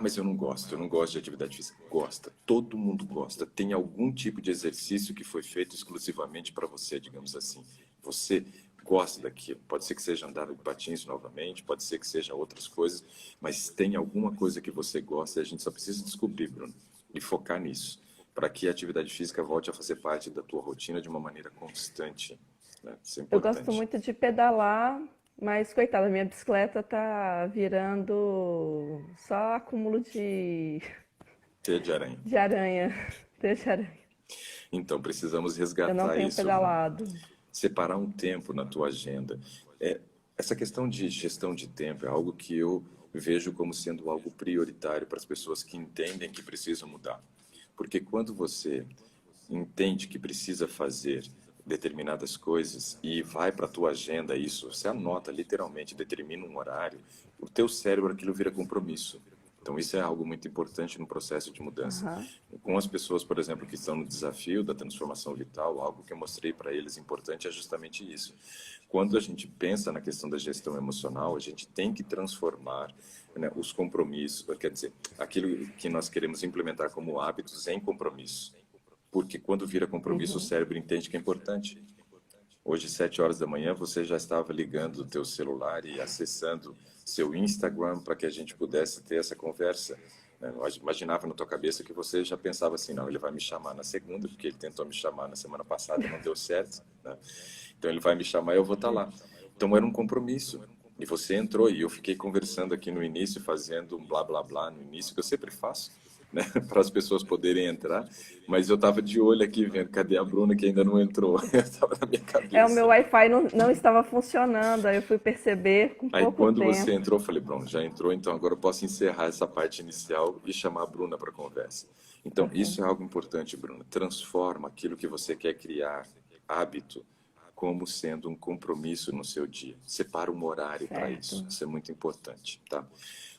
Mas eu não gosto de atividade física. Gosta, todo mundo gosta. Tem algum tipo de exercício que foi feito exclusivamente para você, digamos assim. Você gosta daquilo. Pode ser que seja andar de patins novamente, pode ser que seja outras coisas, mas tem alguma coisa que você gosta e a gente só precisa descobrir, Bruno, e focar nisso, para que a atividade física volte a fazer parte da tua rotina de uma maneira constante, né? Isso é Eu gosto importante. muito de pedalar, mas coitada, minha bicicleta tá virando só acúmulo Teia de aranha. de aranha, teia de aranha. Então, precisamos Eu não resgatar tenho isso, Bruno. pedalado. Separar um tempo na tua agenda. Essa questão de gestão de tempo é algo que eu vejo como sendo algo prioritário para as pessoas que entendem que precisam mudar. Porque quando você entende que precisa fazer determinadas coisas e vai para a tua agenda isso, você anota literalmente, determina um horário, o teu cérebro aquilo vira compromisso. Então isso é algo muito importante no processo de mudança. Aham. Com as pessoas, por exemplo, que estão no desafio da transformação vital, algo que eu mostrei para eles importante é justamente isso. Quando a gente pensa na questão da gestão emocional, a gente tem que transformar, né, os compromissos, quer dizer, aquilo que nós queremos implementar como hábitos em compromisso. Porque quando vira compromisso, o Uhum. cérebro entende que é importante. Hoje, 7 horas da manhã, você já estava ligando o teu celular e acessando seu Instagram para que a gente pudesse ter essa conversa. Né? Eu imaginava na tua cabeça que você já pensava assim, não, ele vai me chamar na segunda, porque ele tentou me chamar na semana passada, não deu certo, né? Então ele vai me chamar e eu vou estar lá. Então era um compromisso. E você entrou e eu fiquei conversando aqui no início, fazendo um blá blá blá no início, que eu sempre faço, né, para as pessoas poderem entrar, mas eu estava de olho aqui vendo, cadê a Bruna que ainda não entrou? Estava na minha É, o meu cabeça. Wi-Fi não estava funcionando, aí eu fui perceber com Aí pouco quando você tempo. entrou, eu falei, Bruno, já entrou, então agora eu posso encerrar essa parte inicial e chamar a Bruna para conversa. Então, Aham. isso é algo importante, Bruna. Transforma aquilo que você quer criar, hábito, como sendo um compromisso no seu dia. Separa um horário para isso. Certo. Isso é muito importante, tá?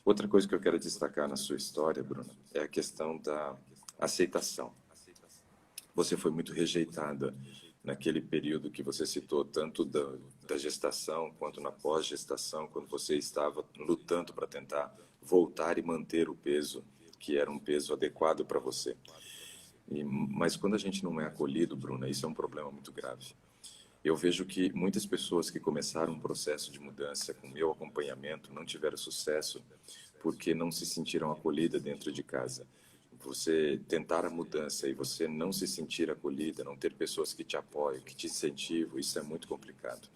Outra coisa que eu quero destacar na sua história, Bruna, é a questão da aceitação. Você foi muito rejeitada naquele período que você citou, tanto da gestação quanto na pós-gestação, quando você estava lutando para tentar voltar e manter o peso, que era um peso adequado para você. Mas quando a gente não é acolhido, Bruna, isso é um problema muito grave. Eu vejo que muitas pessoas que começaram um processo de mudança com meu acompanhamento não tiveram sucesso porque não se sentiram acolhidas dentro de casa. Você tentar a mudança e você não se sentir acolhida, não ter pessoas que te apoiam, que te incentivam, isso é muito complicado.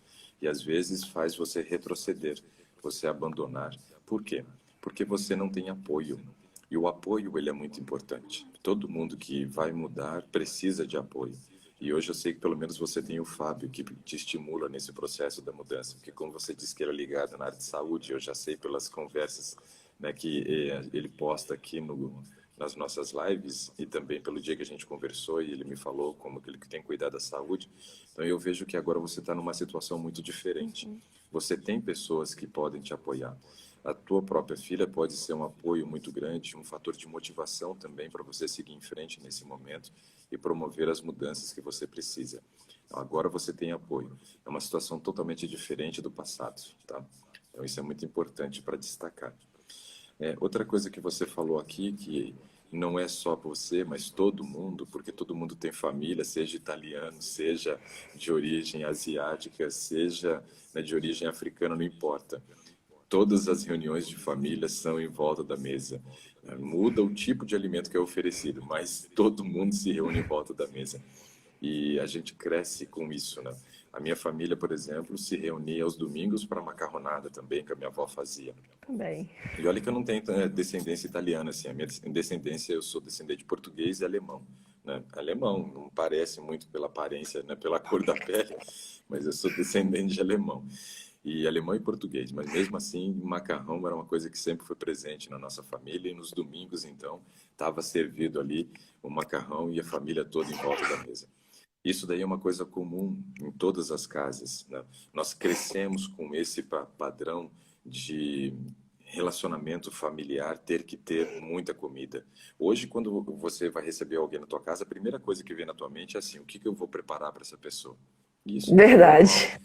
E às vezes faz você retroceder, você abandonar. Por quê? Porque você não tem apoio. E o apoio, ele é muito importante. Todo mundo que vai mudar precisa de apoio. E hoje eu sei que pelo menos você tem o Fábio que te estimula nesse processo da mudança, porque como você disse que era ligado na área de saúde, eu já sei pelas conversas, né, que ele posta aqui nas nossas lives e também pelo dia que a gente conversou e ele me falou como que ele tem cuidado da saúde. Então eu vejo que agora você está numa situação muito diferente. Você tem pessoas que podem te apoiar. A tua própria filha pode ser um apoio muito grande, um fator de motivação também para você seguir em frente nesse momento e promover as mudanças que você precisa. Agora você tem apoio. É uma situação totalmente diferente do passado, tá? Então isso é muito importante para destacar. Outra coisa que você falou aqui, que não é só você, mas todo mundo, porque todo mundo tem família, seja italiano, seja de origem asiática, seja, né, de origem africana, não importa. Todas as reuniões de família são em volta da mesa. Muda o tipo de alimento que é oferecido, mas todo mundo se reúne em volta da mesa. E a gente cresce com isso, né? A minha família, por exemplo, se reunia aos domingos para macarronada também, que a minha avó fazia. Também. E olha que eu não tenho descendência italiana, assim. A minha descendência, eu sou descendente de português e alemão, né? Alemão, não parece muito pela aparência, né? Pela cor da pele, mas eu sou descendente de alemão. E alemão e português, mas mesmo assim, macarrão era uma coisa que sempre foi presente na nossa família. E nos domingos, então, estava servido ali o macarrão e a família toda em volta da mesa. Isso daí é uma coisa comum em todas as casas, né? Nós crescemos com esse padrão de relacionamento familiar, ter que ter muita comida. Hoje, quando você vai receber alguém na tua casa, a primeira coisa que vem na tua mente é assim: o que que eu vou preparar para essa pessoa? Isso é normal. Verdade.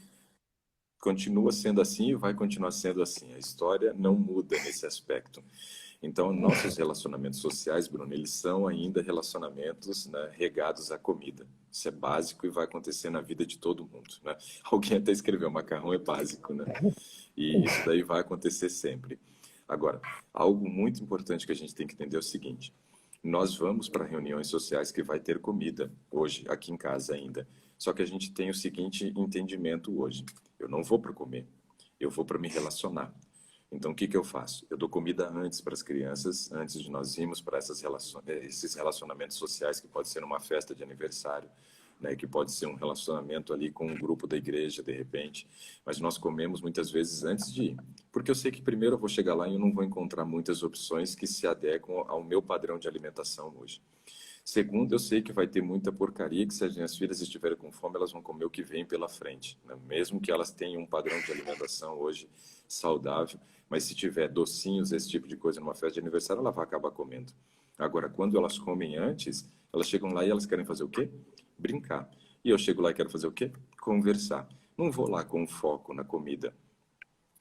Continua sendo assim e vai continuar sendo assim. A história não muda nesse aspecto. Então, nossos relacionamentos sociais, Bruno, eles são ainda relacionamentos, né, regados à comida. Isso é básico e vai acontecer na vida de todo mundo, né? Alguém até escreveu, macarrão é básico, né? E isso daí vai acontecer sempre. Agora, algo muito importante que a gente tem que entender é o seguinte: nós vamos para reuniões sociais que vai ter comida hoje, aqui em casa ainda. Só que a gente tem o seguinte entendimento hoje: eu não vou para comer, eu vou para me relacionar. Então, o que que eu faço? Eu dou comida antes para as crianças, antes de nós irmos para esses relacionamentos sociais, que pode ser uma festa de aniversário, né, que pode ser um relacionamento ali com um grupo da igreja, de repente. Mas nós comemos muitas vezes antes de ir. Porque eu sei que primeiro eu vou chegar lá e eu não vou encontrar muitas opções que se adequam ao meu padrão de alimentação hoje. Segundo, eu sei que vai ter muita porcaria, que se as minhas filhas estiverem com fome, elas vão comer o que vem pela frente, né? Mesmo que elas tenham um padrão de alimentação hoje saudável, mas se tiver docinhos, esse tipo de coisa numa festa de aniversário, ela vai acabar comendo. Agora, quando elas comem antes, elas chegam lá e elas querem fazer o quê? Brincar. E eu chego lá e quero fazer o quê? Conversar. Não vou lá com foco na comida.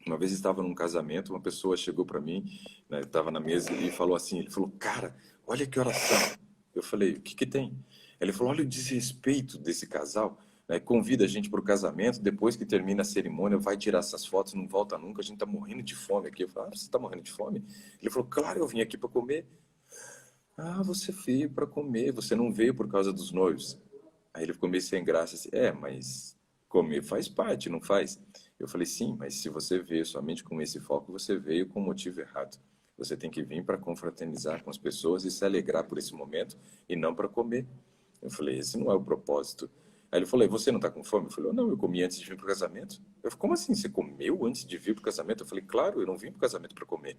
Uma vez estava num casamento, uma pessoa chegou para mim, né, estava na mesa e falou assim, ele falou: cara, olha que oração. Eu falei: o que que tem? Ele falou: olha o desrespeito desse casal, né, convida a gente para o casamento, depois que termina a cerimônia, vai tirar essas fotos, não volta nunca, a gente está morrendo de fome aqui. Eu falei: ah, você está morrendo de fome? Ele falou: claro, eu vim aqui para comer. Ah, você veio para comer, você não veio por causa dos noivos. Aí ele ficou meio sem graça, assim: mas comer faz parte, não faz? Eu falei: sim, mas se você veio somente com esse foco, você veio com o motivo errado. Você tem que vir para confraternizar com as pessoas e se alegrar por esse momento e não para comer. Eu falei: esse não é o propósito. Aí ele falou: e você não está com fome? Eu falei: não, eu comi antes de vir para o casamento. Eu falei: como assim, você comeu antes de vir para o casamento? Eu falei: claro, eu não vim para o casamento para comer.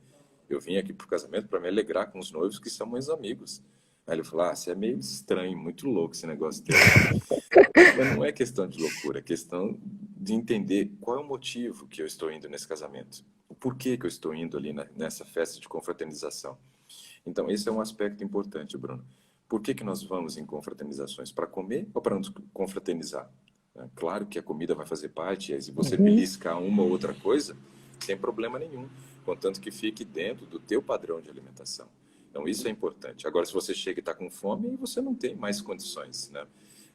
Eu vim aqui para o casamento para me alegrar com os noivos que são meus amigos. Aí ele falou: ah, você é meio estranho, muito louco esse negócio teu. Mas não é questão de loucura, é questão de entender qual é o motivo que eu estou indo nesse casamento. O porquê que eu estou indo ali nessa festa de confraternização. Então, esse é um aspecto importante, Bruno. Por que nós vamos em confraternizações? Para comer ou para nos confraternizar? Claro que a comida vai fazer parte, e se você Uhum. beliscar uma ou outra coisa, sem problema nenhum, contanto que fique dentro do teu padrão de alimentação. Então, isso é importante. Agora, se você chega e está com fome, você não tem mais condições, né?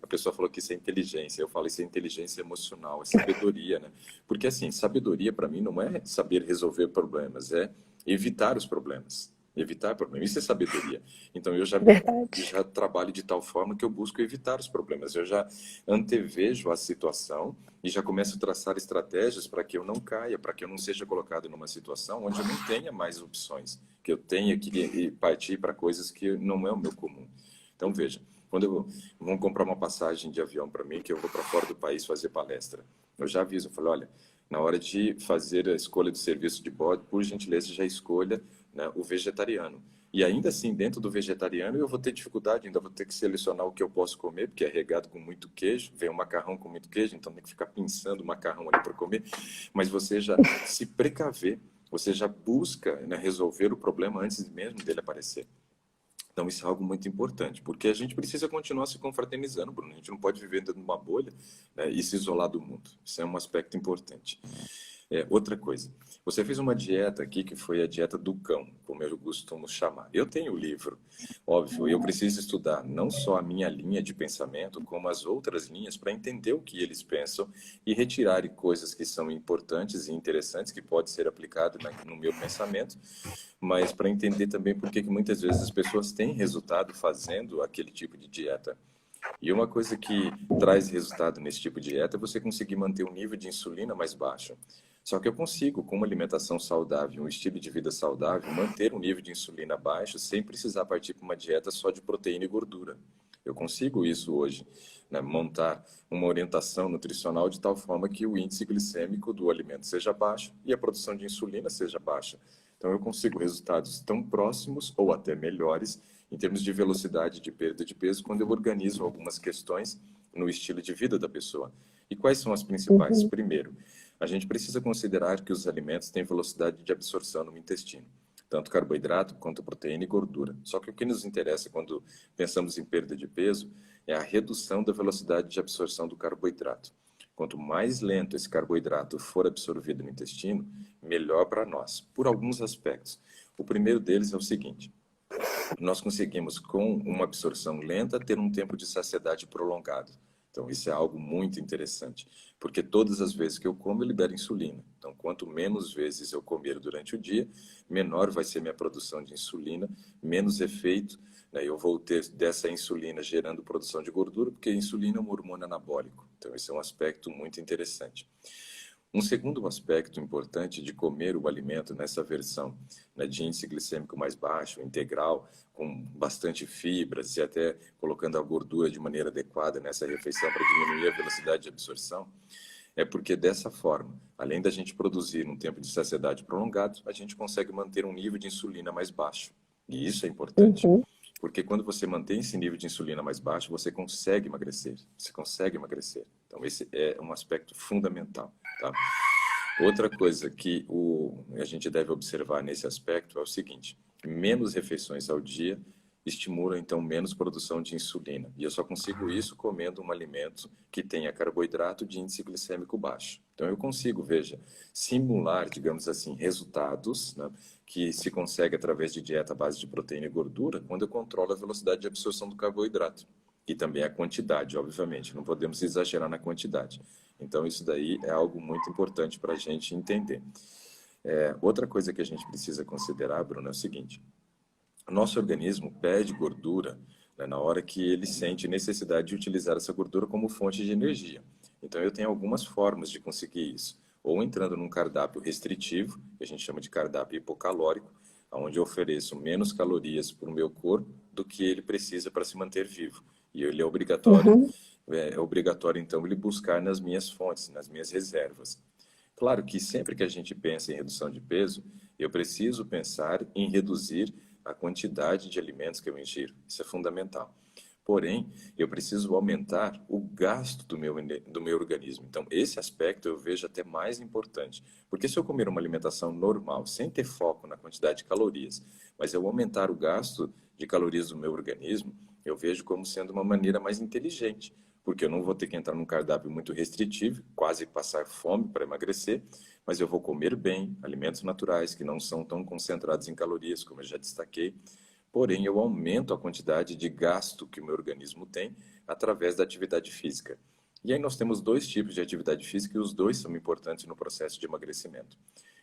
A pessoa falou que isso é inteligência. Eu falo isso é inteligência emocional, é sabedoria, né? Porque, assim, sabedoria para mim não é saber resolver problemas, é evitar os problemas. Evitar problemas. Isso é sabedoria. Então, Verdade. já trabalho de tal forma que eu busco evitar os problemas. Eu já antevejo a situação e já começo a traçar estratégias para que eu não caia, para que eu não seja colocado numa situação onde eu não tenha mais opções, que eu tenha que partir para coisas que não é o meu comum. Então, veja, quando vão comprar uma passagem de avião para mim, que eu vou para fora do país fazer palestra, eu já aviso, eu falo, olha, na hora de fazer a escolha do serviço de bordo, por gentileza, já escolha, né, o vegetariano. E ainda assim, dentro do vegetariano, eu vou ter dificuldade, ainda vou ter que selecionar o que eu posso comer, porque é regado com muito queijo, vem um macarrão com muito queijo, então tem que ficar pensando o macarrão ali para comer. Mas você já se precaver, você já busca, né, resolver o problema antes mesmo dele aparecer. Então, isso é algo muito importante, porque a gente precisa continuar se confraternizando, Bruno. A gente não pode viver dentro de uma bolha, né, e se isolar do mundo. Isso é um aspecto importante. Outra coisa, você fez uma dieta aqui que foi a dieta do cão, como eu costumo chamar. Eu tenho o livro, óbvio, eu preciso estudar não só a minha linha de pensamento, como as outras linhas, para entender o que eles pensam e retirar coisas que são importantes e interessantes, que pode ser aplicado no meu pensamento, mas para entender também por que muitas vezes as pessoas têm resultado fazendo aquele tipo de dieta. E uma coisa que traz resultado nesse tipo de dieta é você conseguir manter o nível de insulina mais baixo. Só que eu consigo, com uma alimentação saudável, um estilo de vida saudável, manter um nível de insulina baixo sem precisar partir para uma dieta só de proteína e gordura. Eu consigo isso hoje, né? Montar uma orientação nutricional de tal forma que o índice glicêmico do alimento seja baixo e a produção de insulina seja baixa. Então eu consigo resultados tão próximos ou até melhores em termos de velocidade de perda de peso quando eu organizo algumas questões no estilo de vida da pessoa. E quais são as principais? Uhum. Primeiro, a gente precisa considerar que os alimentos têm velocidade de absorção no intestino, tanto carboidrato quanto proteína e gordura. Só que o que nos interessa quando pensamos em perda de peso é a redução da velocidade de absorção do carboidrato. Quanto mais lento esse carboidrato for absorvido no intestino, melhor para nós, por alguns aspectos. O primeiro deles é o seguinte: nós conseguimos, com uma absorção lenta, ter um tempo de saciedade prolongado. Então, isso é algo muito interessante, porque todas as vezes que eu como, eu libero insulina. Então, quanto menos vezes eu comer durante o dia, menor vai ser minha produção de insulina, menos efeito, né, eu vou ter dessa insulina gerando produção de gordura, porque a insulina é um hormônio anabólico. Então, esse é um aspecto muito interessante. Um segundo aspecto importante de comer o alimento nessa versão, né, de índice glicêmico mais baixo, integral, com bastante fibras e até colocando a gordura de maneira adequada nessa refeição para diminuir a velocidade de absorção, é porque dessa forma, além da gente produzir um tempo de saciedade prolongado, a gente consegue manter um nível de insulina mais baixo. E isso é importante. Uhum. Porque quando você mantém esse nível de insulina mais baixo, você consegue emagrecer. Você consegue emagrecer. Então, esse é um aspecto fundamental, tá? Outra coisa que a gente deve observar nesse aspecto é o seguinte: menos refeições ao dia estimulam, então, menos produção de insulina. E eu só consigo isso comendo um alimento que tenha carboidrato de índice glicêmico baixo. Então, eu consigo, veja, simular, digamos assim, resultados, né, que se consegue através de dieta à base de proteína e gordura, quando eu controlo a velocidade de absorção do carboidrato. E também a quantidade, obviamente. Não podemos exagerar na quantidade. Então, isso daí é algo muito importante para a gente entender. Outra coisa que a gente precisa considerar, Bruno, é o seguinte: nosso organismo perde gordura, né, na hora que ele sente necessidade de utilizar essa gordura como fonte de energia. Então, eu tenho algumas formas de conseguir isso. Ou entrando num cardápio restritivo, que a gente chama de cardápio hipocalórico, onde eu ofereço menos calorias para o meu corpo do que ele precisa para se manter vivo. E ele Uhum. é obrigatório então ele buscar nas minhas fontes, nas minhas reservas. Claro que sempre que a gente pensa em redução de peso, eu preciso pensar em reduzir a quantidade de alimentos que eu ingiro. Isso é fundamental. Porém, eu preciso aumentar o gasto do meu organismo. Então, esse aspecto eu vejo até mais importante. Porque se eu comer uma alimentação normal, sem ter foco na quantidade de calorias, mas eu aumentar o gasto de calorias do meu organismo, Eu vejo como sendo uma maneira mais inteligente, porque eu não vou ter que entrar num cardápio muito restritivo, quase passar fome para emagrecer, mas eu vou comer bem, alimentos naturais que não são tão concentrados em calorias, como eu já destaquei. Porém, eu aumento a quantidade de gasto que o meu organismo tem através da atividade física. E aí nós temos dois tipos de atividade física e os dois são importantes no processo de emagrecimento.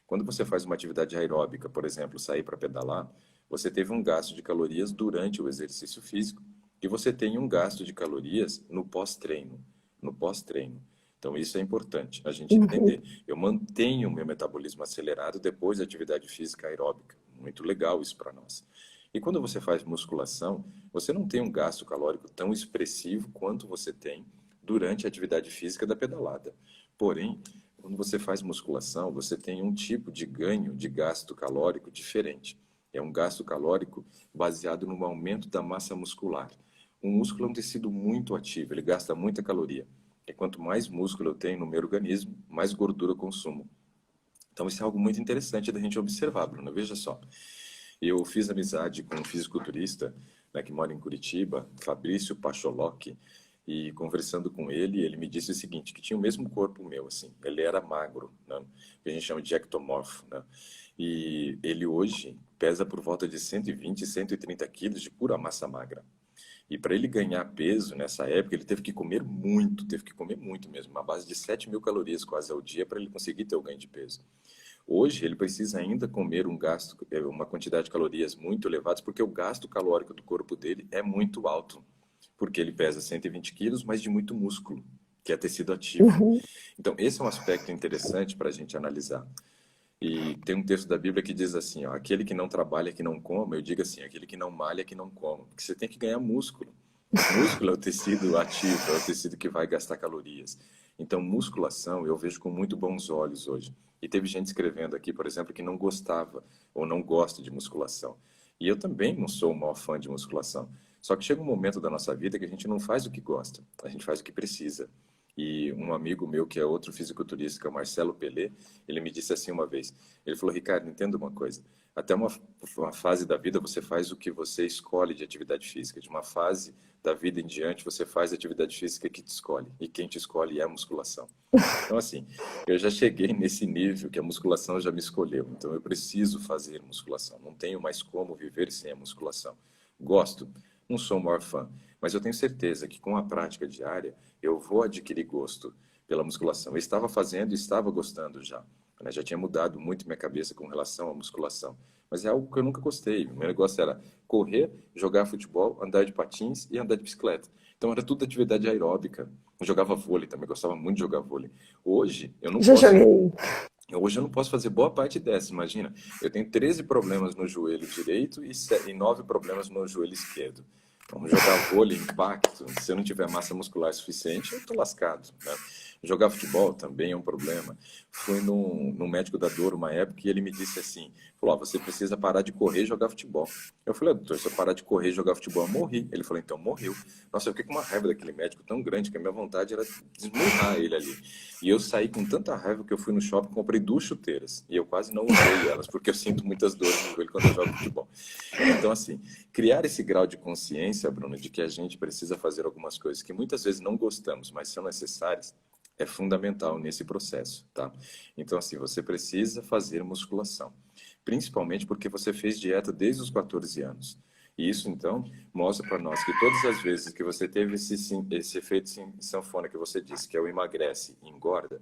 Quando você faz uma atividade aeróbica, por exemplo, sair para pedalar, você teve um gasto de calorias durante o exercício físico e você tem um gasto de calorias no pós-treino. No pós-treino. Então, isso é importante a gente Uhum. entender. Eu mantenho o meu metabolismo acelerado depois da atividade física aeróbica. Muito legal isso para nós. E quando você faz musculação, você não tem um gasto calórico tão expressivo quanto você tem durante a atividade física da pedalada. Porém, quando você faz musculação, você tem um tipo de ganho de gasto calórico diferente. É um gasto calórico baseado no aumento da massa muscular. O músculo é um tecido muito ativo, ele gasta muita caloria. E quanto mais músculo eu tenho no meu organismo, mais gordura eu consumo. Então, isso é algo muito interessante da gente observar, Bruno. Veja só. Eu fiz amizade com um fisiculturista, né, que mora em Curitiba, Fabrício Pacholocchi, e conversando com ele, ele me disse o seguinte, que tinha o mesmo corpo meu, assim, ele era magro, né, que a gente chama de ectomorfo, né, e ele hoje pesa por volta de 120, 130 quilos de pura massa magra. E para ele ganhar peso nessa época, ele teve que comer muito mesmo, uma base de 7.000 calorias quase ao dia para ele conseguir ter o ganho de peso. Hoje, ele precisa ainda comer uma quantidade de calorias muito elevadas, porque o gasto calórico do corpo dele é muito alto, porque ele pesa 120 quilos, mas de muito músculo, que é tecido ativo. Uhum. Então, esse é um aspecto interessante para a gente analisar. E tem um texto da Bíblia que diz assim, ó, aquele que não trabalha, que não coma, eu digo assim, aquele que não malha, que não coma, porque você tem que ganhar músculo. Músculo é o tecido ativo, é o tecido que vai gastar calorias. Então, musculação eu vejo com muito bons olhos hoje. E teve gente escrevendo aqui, por exemplo, que não gostava ou não gosta de musculação. E eu também não sou o maior fã de musculação. Só que chega um momento da nossa vida que a gente não faz o que gosta, a gente faz o que precisa. E um amigo meu, que é outro fisiculturista, que é o Marcelo Pelé, ele me disse assim uma vez, ele falou, Ricardo, entenda uma coisa, até uma fase da vida você faz o que você escolhe de atividade física, de uma fase da vida em diante você faz a atividade física que te escolhe, e quem te escolhe é a musculação. Então, assim, eu já cheguei nesse nível que a musculação já me escolheu, então eu preciso fazer musculação, não tenho mais como viver sem a musculação. Gosto, não sou o maior fã, mas eu tenho certeza que com a prática diária eu vou adquirir gosto pela musculação. Eu estava fazendo e estava gostando já, né? Já tinha mudado muito minha cabeça com relação à musculação, mas é algo que eu nunca gostei. O meu negócio era correr, jogar futebol, andar de patins e andar de bicicleta. Então era tudo atividade aeróbica. Eu jogava vôlei também, gostava muito de jogar vôlei. Hoje eu não Já posso joguei. Hoje eu não posso fazer boa parte dessa, imagina. Eu tenho 13 problemas no joelho direito e 9 problemas no joelho esquerdo. Vamos jogar vôlei, impacto. Se eu não tiver massa muscular suficiente, eu estou lascado, né? Jogar futebol também é um problema. Fui num médico da dor uma época e ele me disse assim, falou, você precisa parar de correr e jogar futebol. Eu falei, doutor, se eu parar de correr e jogar futebol, eu morri. Ele falou, então morreu. Nossa, eu fiquei com uma raiva daquele médico tão grande que a minha vontade era desmurrar ele ali. E eu saí com tanta raiva que eu fui no shopping e comprei 2 chuteiras. E eu quase não usei elas, porque eu sinto muitas dores no joelho quando eu jogo futebol. Então, assim, criar esse grau de consciência, Bruno, de que a gente precisa fazer algumas coisas que muitas vezes não gostamos, mas são necessárias, é fundamental nesse processo, tá? Então, assim, você precisa fazer musculação, principalmente porque você fez dieta desde os 14 anos. E isso, então, mostra para nós que todas as vezes que você teve esse efeito sanfona que você disse, que é o emagrece, engorda,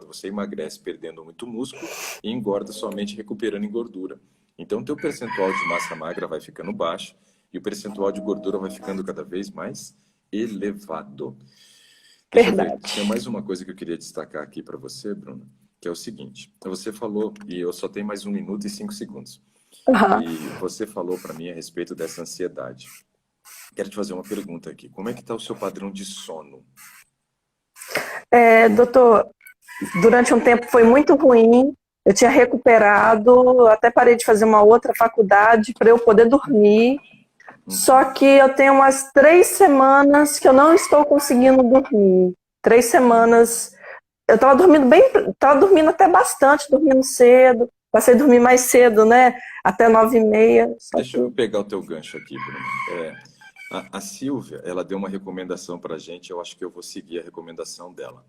você emagrece perdendo muito músculo e engorda somente recuperando em gordura. Então, o teu percentual de massa magra vai ficando baixo e o percentual de gordura vai ficando cada vez mais elevado. Deixa eu ver, Verdade. tem mais uma coisa que eu queria destacar aqui para você, Bruno, que é o seguinte. Você falou, e eu só tenho mais 1 minuto e 5 segundos, Aham. e você falou para mim a respeito dessa ansiedade. Quero te fazer uma pergunta aqui. Como é que está o seu padrão de sono? Doutor, durante um tempo foi muito ruim. Eu tinha recuperado, até parei de fazer uma outra faculdade para eu poder dormir. Só que eu tenho umas 3 semanas que eu não estou conseguindo dormir. 3 semanas. Eu estava dormindo bem, estava dormindo até bastante, dormindo cedo. Passei a dormir mais cedo, né? Até 9h30. Só Deixa que. eu pegar o teu gancho aqui, Bruno. A Silvia, ela deu uma recomendação para a gente, eu acho que eu vou seguir a recomendação dela.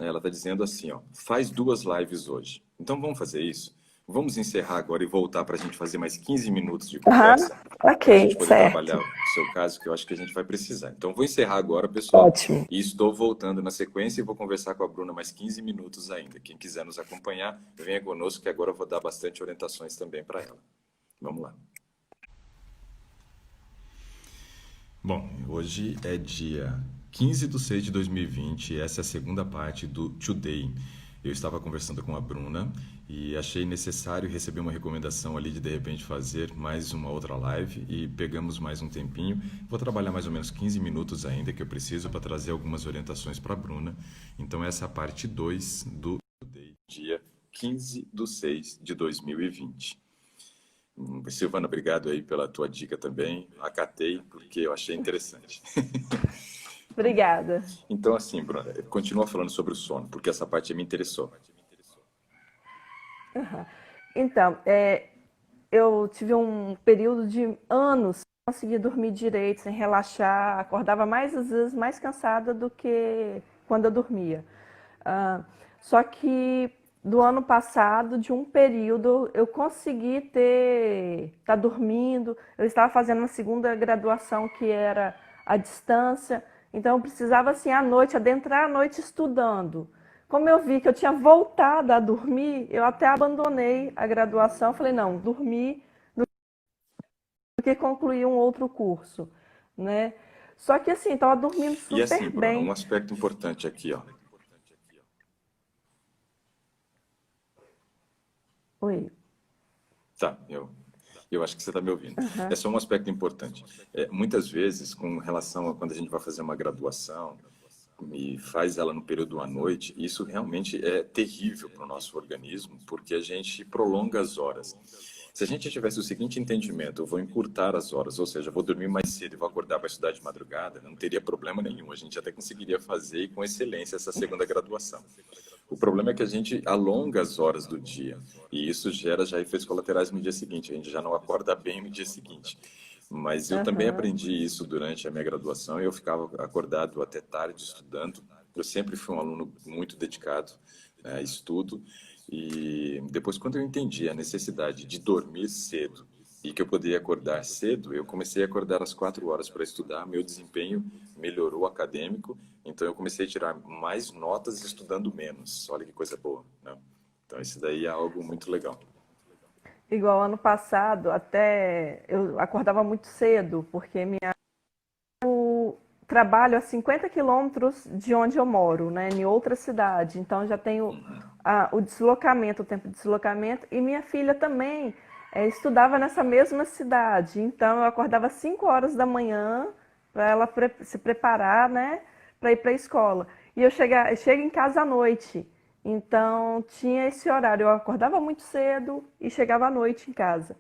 Ela está dizendo assim, ó, faz 2 lives hoje. Então vamos fazer isso? Vamos encerrar agora e voltar para a gente fazer mais 15 minutos de Aham, conversa, para a gente ok, poder certo. trabalhar o seu caso, que eu acho que a gente vai precisar. Então vou encerrar agora, pessoal, Ótimo. e estou voltando na sequência e vou conversar com a Bruna mais 15 minutos ainda. Quem quiser nos acompanhar, venha conosco, que agora eu vou dar bastante orientações também para ela. Vamos lá. Bom, hoje é dia 15 de 6 de 2020 e essa é a segunda parte do Today. Eu estava conversando com a Bruna e achei necessário receber uma recomendação ali de repente fazer mais uma outra live e pegamos mais um tempinho. Vou trabalhar mais ou menos 15 minutos ainda que eu preciso para trazer algumas orientações para a Bruna. Então essa é a parte 2 do Today, dia 15 de 6 de 2020. Silvana, obrigado aí pela tua dica também. Acatei porque eu achei interessante. Obrigada. Então, assim, Bruna, continua falando sobre o sono, porque essa parte me interessou. Então, eu tive um período de anos sem conseguir dormir direito, sem relaxar, acordava mais às vezes mais cansada do que quando eu dormia. Ah, só que do ano passado, de um período, eu consegui estar dormindo. Eu estava fazendo uma segunda graduação que era à distância, então eu precisava assim à noite, adentrar a noite estudando. Como eu vi que eu tinha voltado a dormir, eu até abandonei a graduação. Falei, não, dormir do que concluir um outro curso, né? Só que assim, estava dormindo E super assim, Bruna, um bem. aspecto importante aqui, ó. Oi. Tá, eu acho que você está me ouvindo. É Aham. só um aspecto importante. Muitas vezes, com relação a quando a gente vai fazer uma graduação e faz ela no período à noite, isso realmente é terrível para o nosso organismo, porque a gente prolonga as horas. Se a gente tivesse o seguinte entendimento, eu vou encurtar as horas, ou seja, vou dormir mais cedo e vou acordar para estudar de madrugada, não teria problema nenhum. A gente até conseguiria fazer e com excelência essa segunda graduação. O problema é que a gente alonga as horas do dia e isso gera já efeitos colaterais no dia seguinte. A gente já não acorda bem no dia seguinte. Mas eu também Aham. aprendi isso durante a minha graduação e eu ficava acordado até tarde estudando. Eu sempre fui um aluno muito dedicado, né, a estudo. E depois, quando eu entendi a necessidade de dormir cedo e que eu poderia acordar cedo, eu comecei a acordar às 4 horas para estudar. Meu desempenho melhorou acadêmico, então eu comecei a tirar mais notas estudando menos. Olha que coisa boa, né? Então, isso daí é algo muito legal. Igual ano passado, até eu acordava muito cedo, porque trabalho a 50 quilômetros de onde eu moro, né, em outra cidade. Então já tenho o deslocamento, o tempo de deslocamento. E minha filha também estudava nessa mesma cidade. Então eu acordava às 5 horas da manhã para ela se preparar, né, para ir para a escola. E eu chego em casa à noite. Então tinha esse horário. Eu acordava muito cedo e chegava à noite em casa.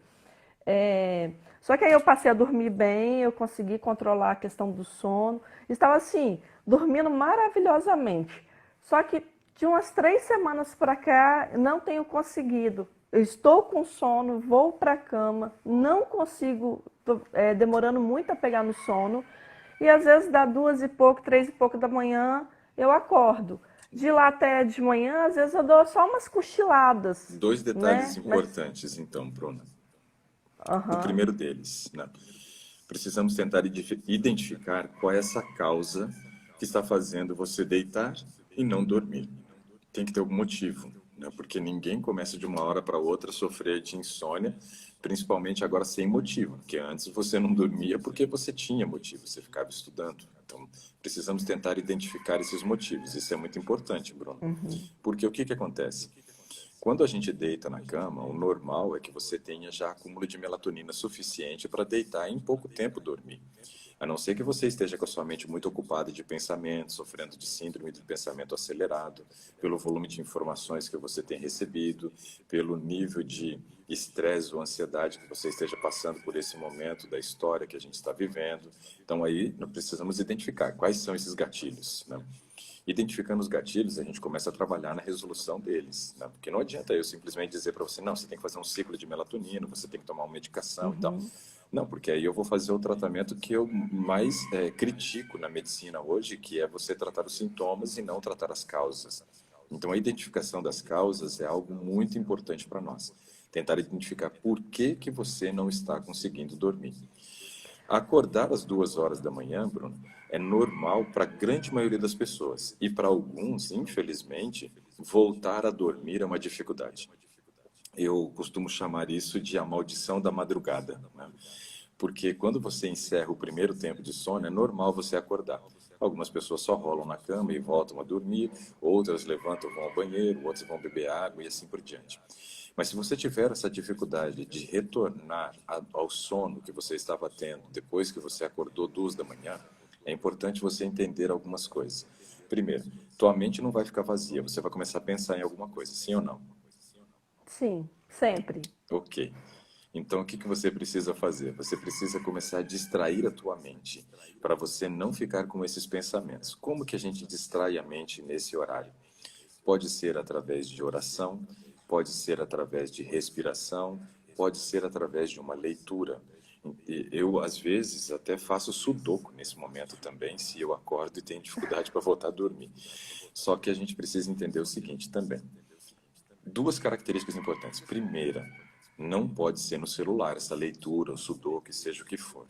É, Só que aí eu passei a dormir bem, eu consegui controlar a questão do sono. Estava assim, dormindo maravilhosamente. Só que de umas 3 semanas para cá, não tenho conseguido. Eu estou com sono, vou para a cama, não consigo, tô, demorando muito a pegar no sono. E às vezes dá 2 e pouco, 3 e pouco da manhã, eu acordo. De lá até de manhã, às vezes eu dou só umas cochiladas, Dois detalhes né? Mas, importantes, então, Bruna. O aham. primeiro deles, né? Precisamos tentar identificar qual é essa causa que está fazendo você deitar e não dormir. Tem que ter algum motivo, né? Porque ninguém começa de uma hora para outra a sofrer de insônia, principalmente agora sem motivo, porque antes você não dormia porque você tinha motivo, você ficava estudando. Então, precisamos tentar identificar esses motivos. Isso é muito importante, Bruno. Porque o que que acontece? Quando a gente deita na cama, o normal é que você tenha já acúmulo de melatonina suficiente para deitar e em pouco tempo dormir. A não ser que você esteja com a sua mente muito ocupada de pensamentos, sofrendo de síndrome do pensamento acelerado, pelo volume de informações que você tem recebido, pelo nível de estresse ou ansiedade que você esteja passando por esse momento da história que a gente está vivendo. Então aí nós precisamos identificar quais são esses gatilhos, né? Identificando os gatilhos, a gente começa a trabalhar na resolução deles, né? Porque não adianta eu simplesmente dizer para você, não, você tem que fazer um ciclo de melatonina, você tem que tomar uma medicação e tal. Não, porque aí eu vou fazer o tratamento que eu mais critico na medicina hoje, que é você tratar os sintomas e não tratar as causas. Então, a identificação das causas é algo muito importante para nós. Tentar identificar por que que você não está conseguindo dormir. Acordar às 2 horas da manhã, Bruno, é normal para a grande maioria das pessoas. E para alguns, infelizmente, voltar a dormir é uma dificuldade. Eu costumo chamar isso de a maldição da madrugada, né? Porque quando você encerra o primeiro tempo de sono, é normal você acordar. Algumas pessoas só rolam na cama e voltam a dormir, outras levantam, vão ao banheiro, outras vão beber água e assim por diante. Mas se você tiver essa dificuldade de retornar ao sono que você estava tendo depois que você acordou 2 da manhã, é importante você entender algumas coisas. Primeiro, tua mente não vai ficar vazia, você vai começar a pensar em alguma coisa, sim ou não? Sim, sempre. Ok. Então, o que que você precisa fazer? Você precisa começar a distrair a tua mente, para você não ficar com esses pensamentos. Como que a gente distrai a mente nesse horário? Pode ser através de oração, pode ser através de respiração, pode ser através de uma leitura. Eu, às vezes, até faço sudoku nesse momento também, se eu acordo e tenho dificuldade para voltar a dormir. Só que a gente precisa entender o seguinte também. Duas características importantes. Primeira, não pode ser no celular, essa leitura, o sudoku, seja o que for.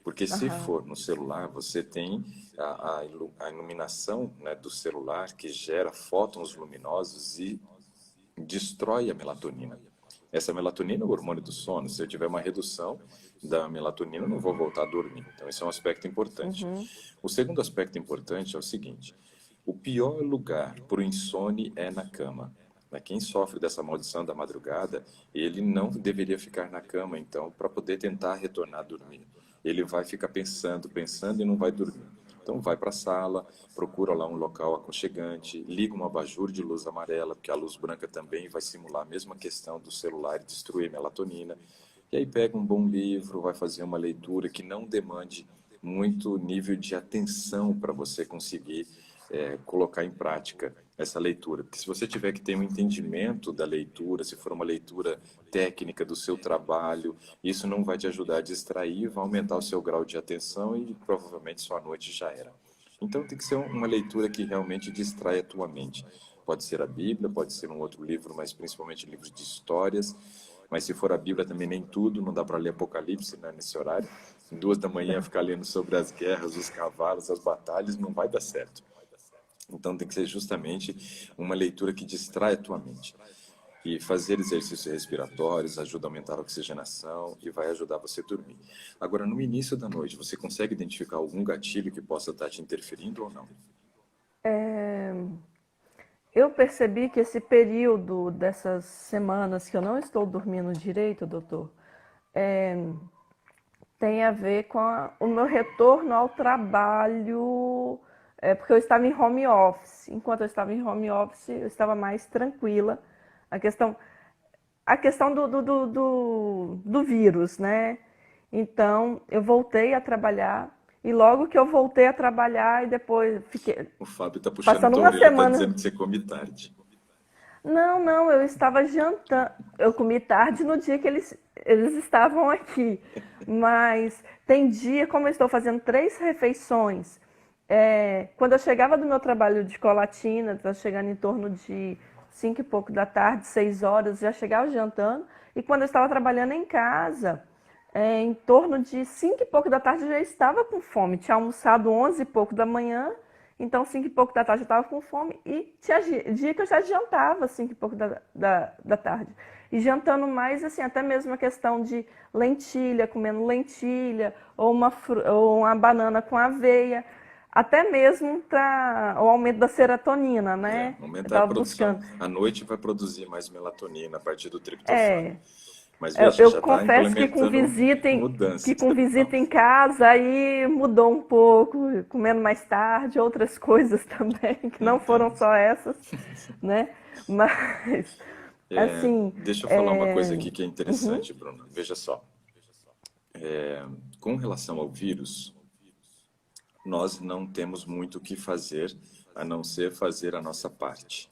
Porque se Aham. for no celular, você tem a iluminação, né, do celular que gera fótons luminosos e destrói a melatonina. Essa melatonina é o hormônio do sono. Se eu tiver uma redução da melatonina, eu não vou voltar a dormir. Então, esse é um aspecto importante. Uhum. O segundo aspecto importante é o seguinte: o pior lugar para o insônia é na cama. Quem sofre dessa maldição da madrugada, ele não deveria ficar na cama, então, para poder tentar retornar a dormir. Ele vai ficar pensando, pensando e não vai dormir. Então, vai para a sala, procura lá um local aconchegante, liga um abajur de luz amarela, porque a luz branca também vai simular a mesma questão do celular e destruir a melatonina. E aí pega um bom livro, vai fazer uma leitura que não demande muito nível de atenção para você conseguir colocar em prática essa leitura. Porque se você tiver que ter um entendimento da leitura, se for uma leitura técnica do seu trabalho, isso não vai te ajudar a distrair, vai aumentar o seu grau de atenção e provavelmente sua noite já era. Então tem que ser uma leitura que realmente distrai a tua mente. Pode ser a Bíblia, pode ser um outro livro, mas principalmente livros de histórias. Mas se for a Bíblia também nem tudo, não dá para ler Apocalipse, né, nesse horário. 2 da manhã ficar lendo sobre as guerras, os cavalos, as batalhas, não vai dar certo. Então tem que ser justamente uma leitura que distrai a tua mente. E fazer exercícios respiratórios ajuda a aumentar a oxigenação e vai ajudar você a dormir. Agora, no início da noite, você consegue identificar algum gatilho que possa estar te interferindo ou não? Eu percebi que esse período dessas semanas que eu não estou dormindo direito, doutor, é, tem a ver com o meu retorno ao trabalho, porque eu estava em home office. Enquanto eu estava em home office, eu estava mais tranquila. A questão, a questão do vírus, né? Então, eu voltei a trabalhar e logo que eu voltei a trabalhar e depois fiquei O Fábio está puxando passando tua uma orelha, está semana. dizendo que você come tarde. Não, não, eu estava jantando. Eu comi tarde no dia que eles estavam aqui. Mas tem dia, como eu estou fazendo 3 refeições, quando eu chegava do meu trabalho de colatina, estava chegando em torno de 5 e pouco da tarde, 6 horas, já chegava jantando. E quando eu estava trabalhando em casa, em torno de 5 e pouco da tarde, eu já estava com fome. Tinha almoçado 11 e pouco da manhã, então 5 e pouco da tarde eu estava com fome. E tinha dia que eu já jantava 5 e pouco da tarde. E jantando mais, assim, até mesmo a questão de lentilha, comendo lentilha, ou uma banana com aveia, até mesmo para o aumento da serotonina, né? Eu Aumentar a estava produção. buscando. À noite vai produzir mais melatonina a partir do triptofano. É, Mas Eu, veja, eu já está confesso implementando que mudanças. com visita em casa aí mudou um pouco, comendo mais tarde, outras coisas também, que não foram Entendo. só essas, né? Mas, assim, Deixa eu falar uma coisa é... aqui que é uhum, interessante, Bruno. Veja só. Com relação ao vírus, nós não temos muito o que fazer a não ser fazer a nossa parte.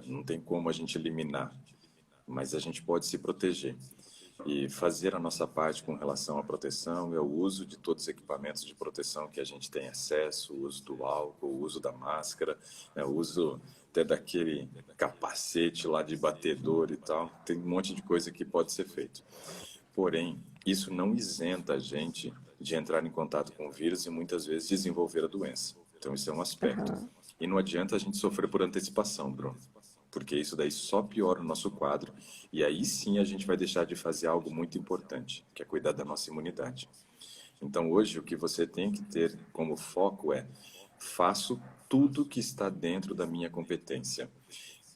Não tem como a gente eliminar, mas a gente pode se proteger. E fazer a nossa parte com relação à proteção é o uso de todos os equipamentos de proteção que a gente tem acesso, o uso do álcool, o uso da máscara, né, o uso até daquele capacete lá de batedor e tal. Tem um monte de coisa que pode ser feito. Porém, isso não isenta a gente de entrar em contato com o vírus e muitas vezes desenvolver a doença. Então, isso é um aspecto. Aham. E não adianta a gente sofrer por antecipação, Bruno, porque isso daí só piora o nosso quadro e aí sim a gente vai deixar de fazer algo muito importante, que é cuidar da nossa imunidade. Então, hoje, o que você tem que ter como foco é: faço tudo que está dentro da minha competência,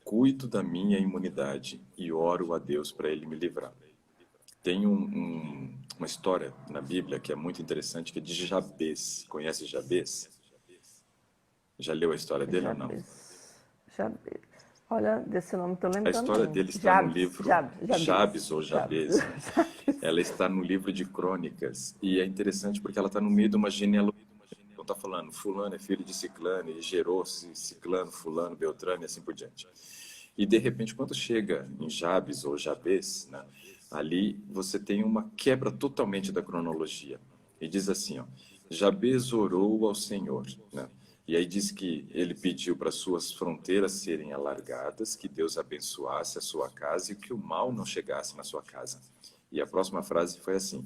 cuido da minha imunidade e oro a Deus para Ele me livrar. Tem uma história na Bíblia que é muito interessante, que é de Jabez. Conhece Jabez? Já leu a história dele ou não? Jabes. Jabes. Olha, desse nome não tô A lembrando história não. dele está no Jabes, livro Jabes, Jabes ou Jabes. Jabez. Ela está no livro de Crônicas e é interessante porque ela está no meio de uma genealogia. Então está falando, fulano é filho de ciclano e gerou-se ciclano, fulano, beltrano e assim por diante. E de repente, quando chega em Jabes ou Jabez, né, ali você tem uma quebra totalmente da cronologia. E diz assim, ó: Jabez orou ao Senhor, né? E aí diz que ele pediu para suas fronteiras serem alargadas, que Deus abençoasse a sua casa e que o mal não chegasse na sua casa. E a próxima frase foi assim: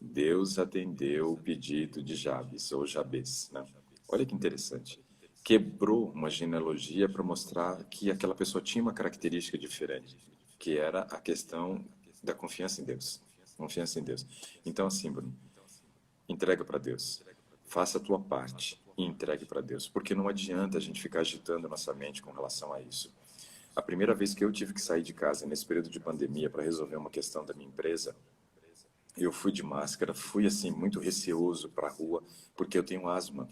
Deus atendeu o pedido de Jabes ou Jabez, né? Olha que interessante. Quebrou uma genealogia para mostrar que aquela pessoa tinha uma característica diferente, que era a questão da confiança em Deus. Confiança em Deus. Então, assim, Bruno, entrega para Deus. Faça a tua parte e entregue para Deus, porque não adianta a gente ficar agitando nossa mente com relação a isso. A primeira vez que eu tive que sair de casa nesse período de pandemia para resolver uma questão da minha empresa, eu fui de máscara, fui assim muito receoso para a rua, porque eu tenho asma.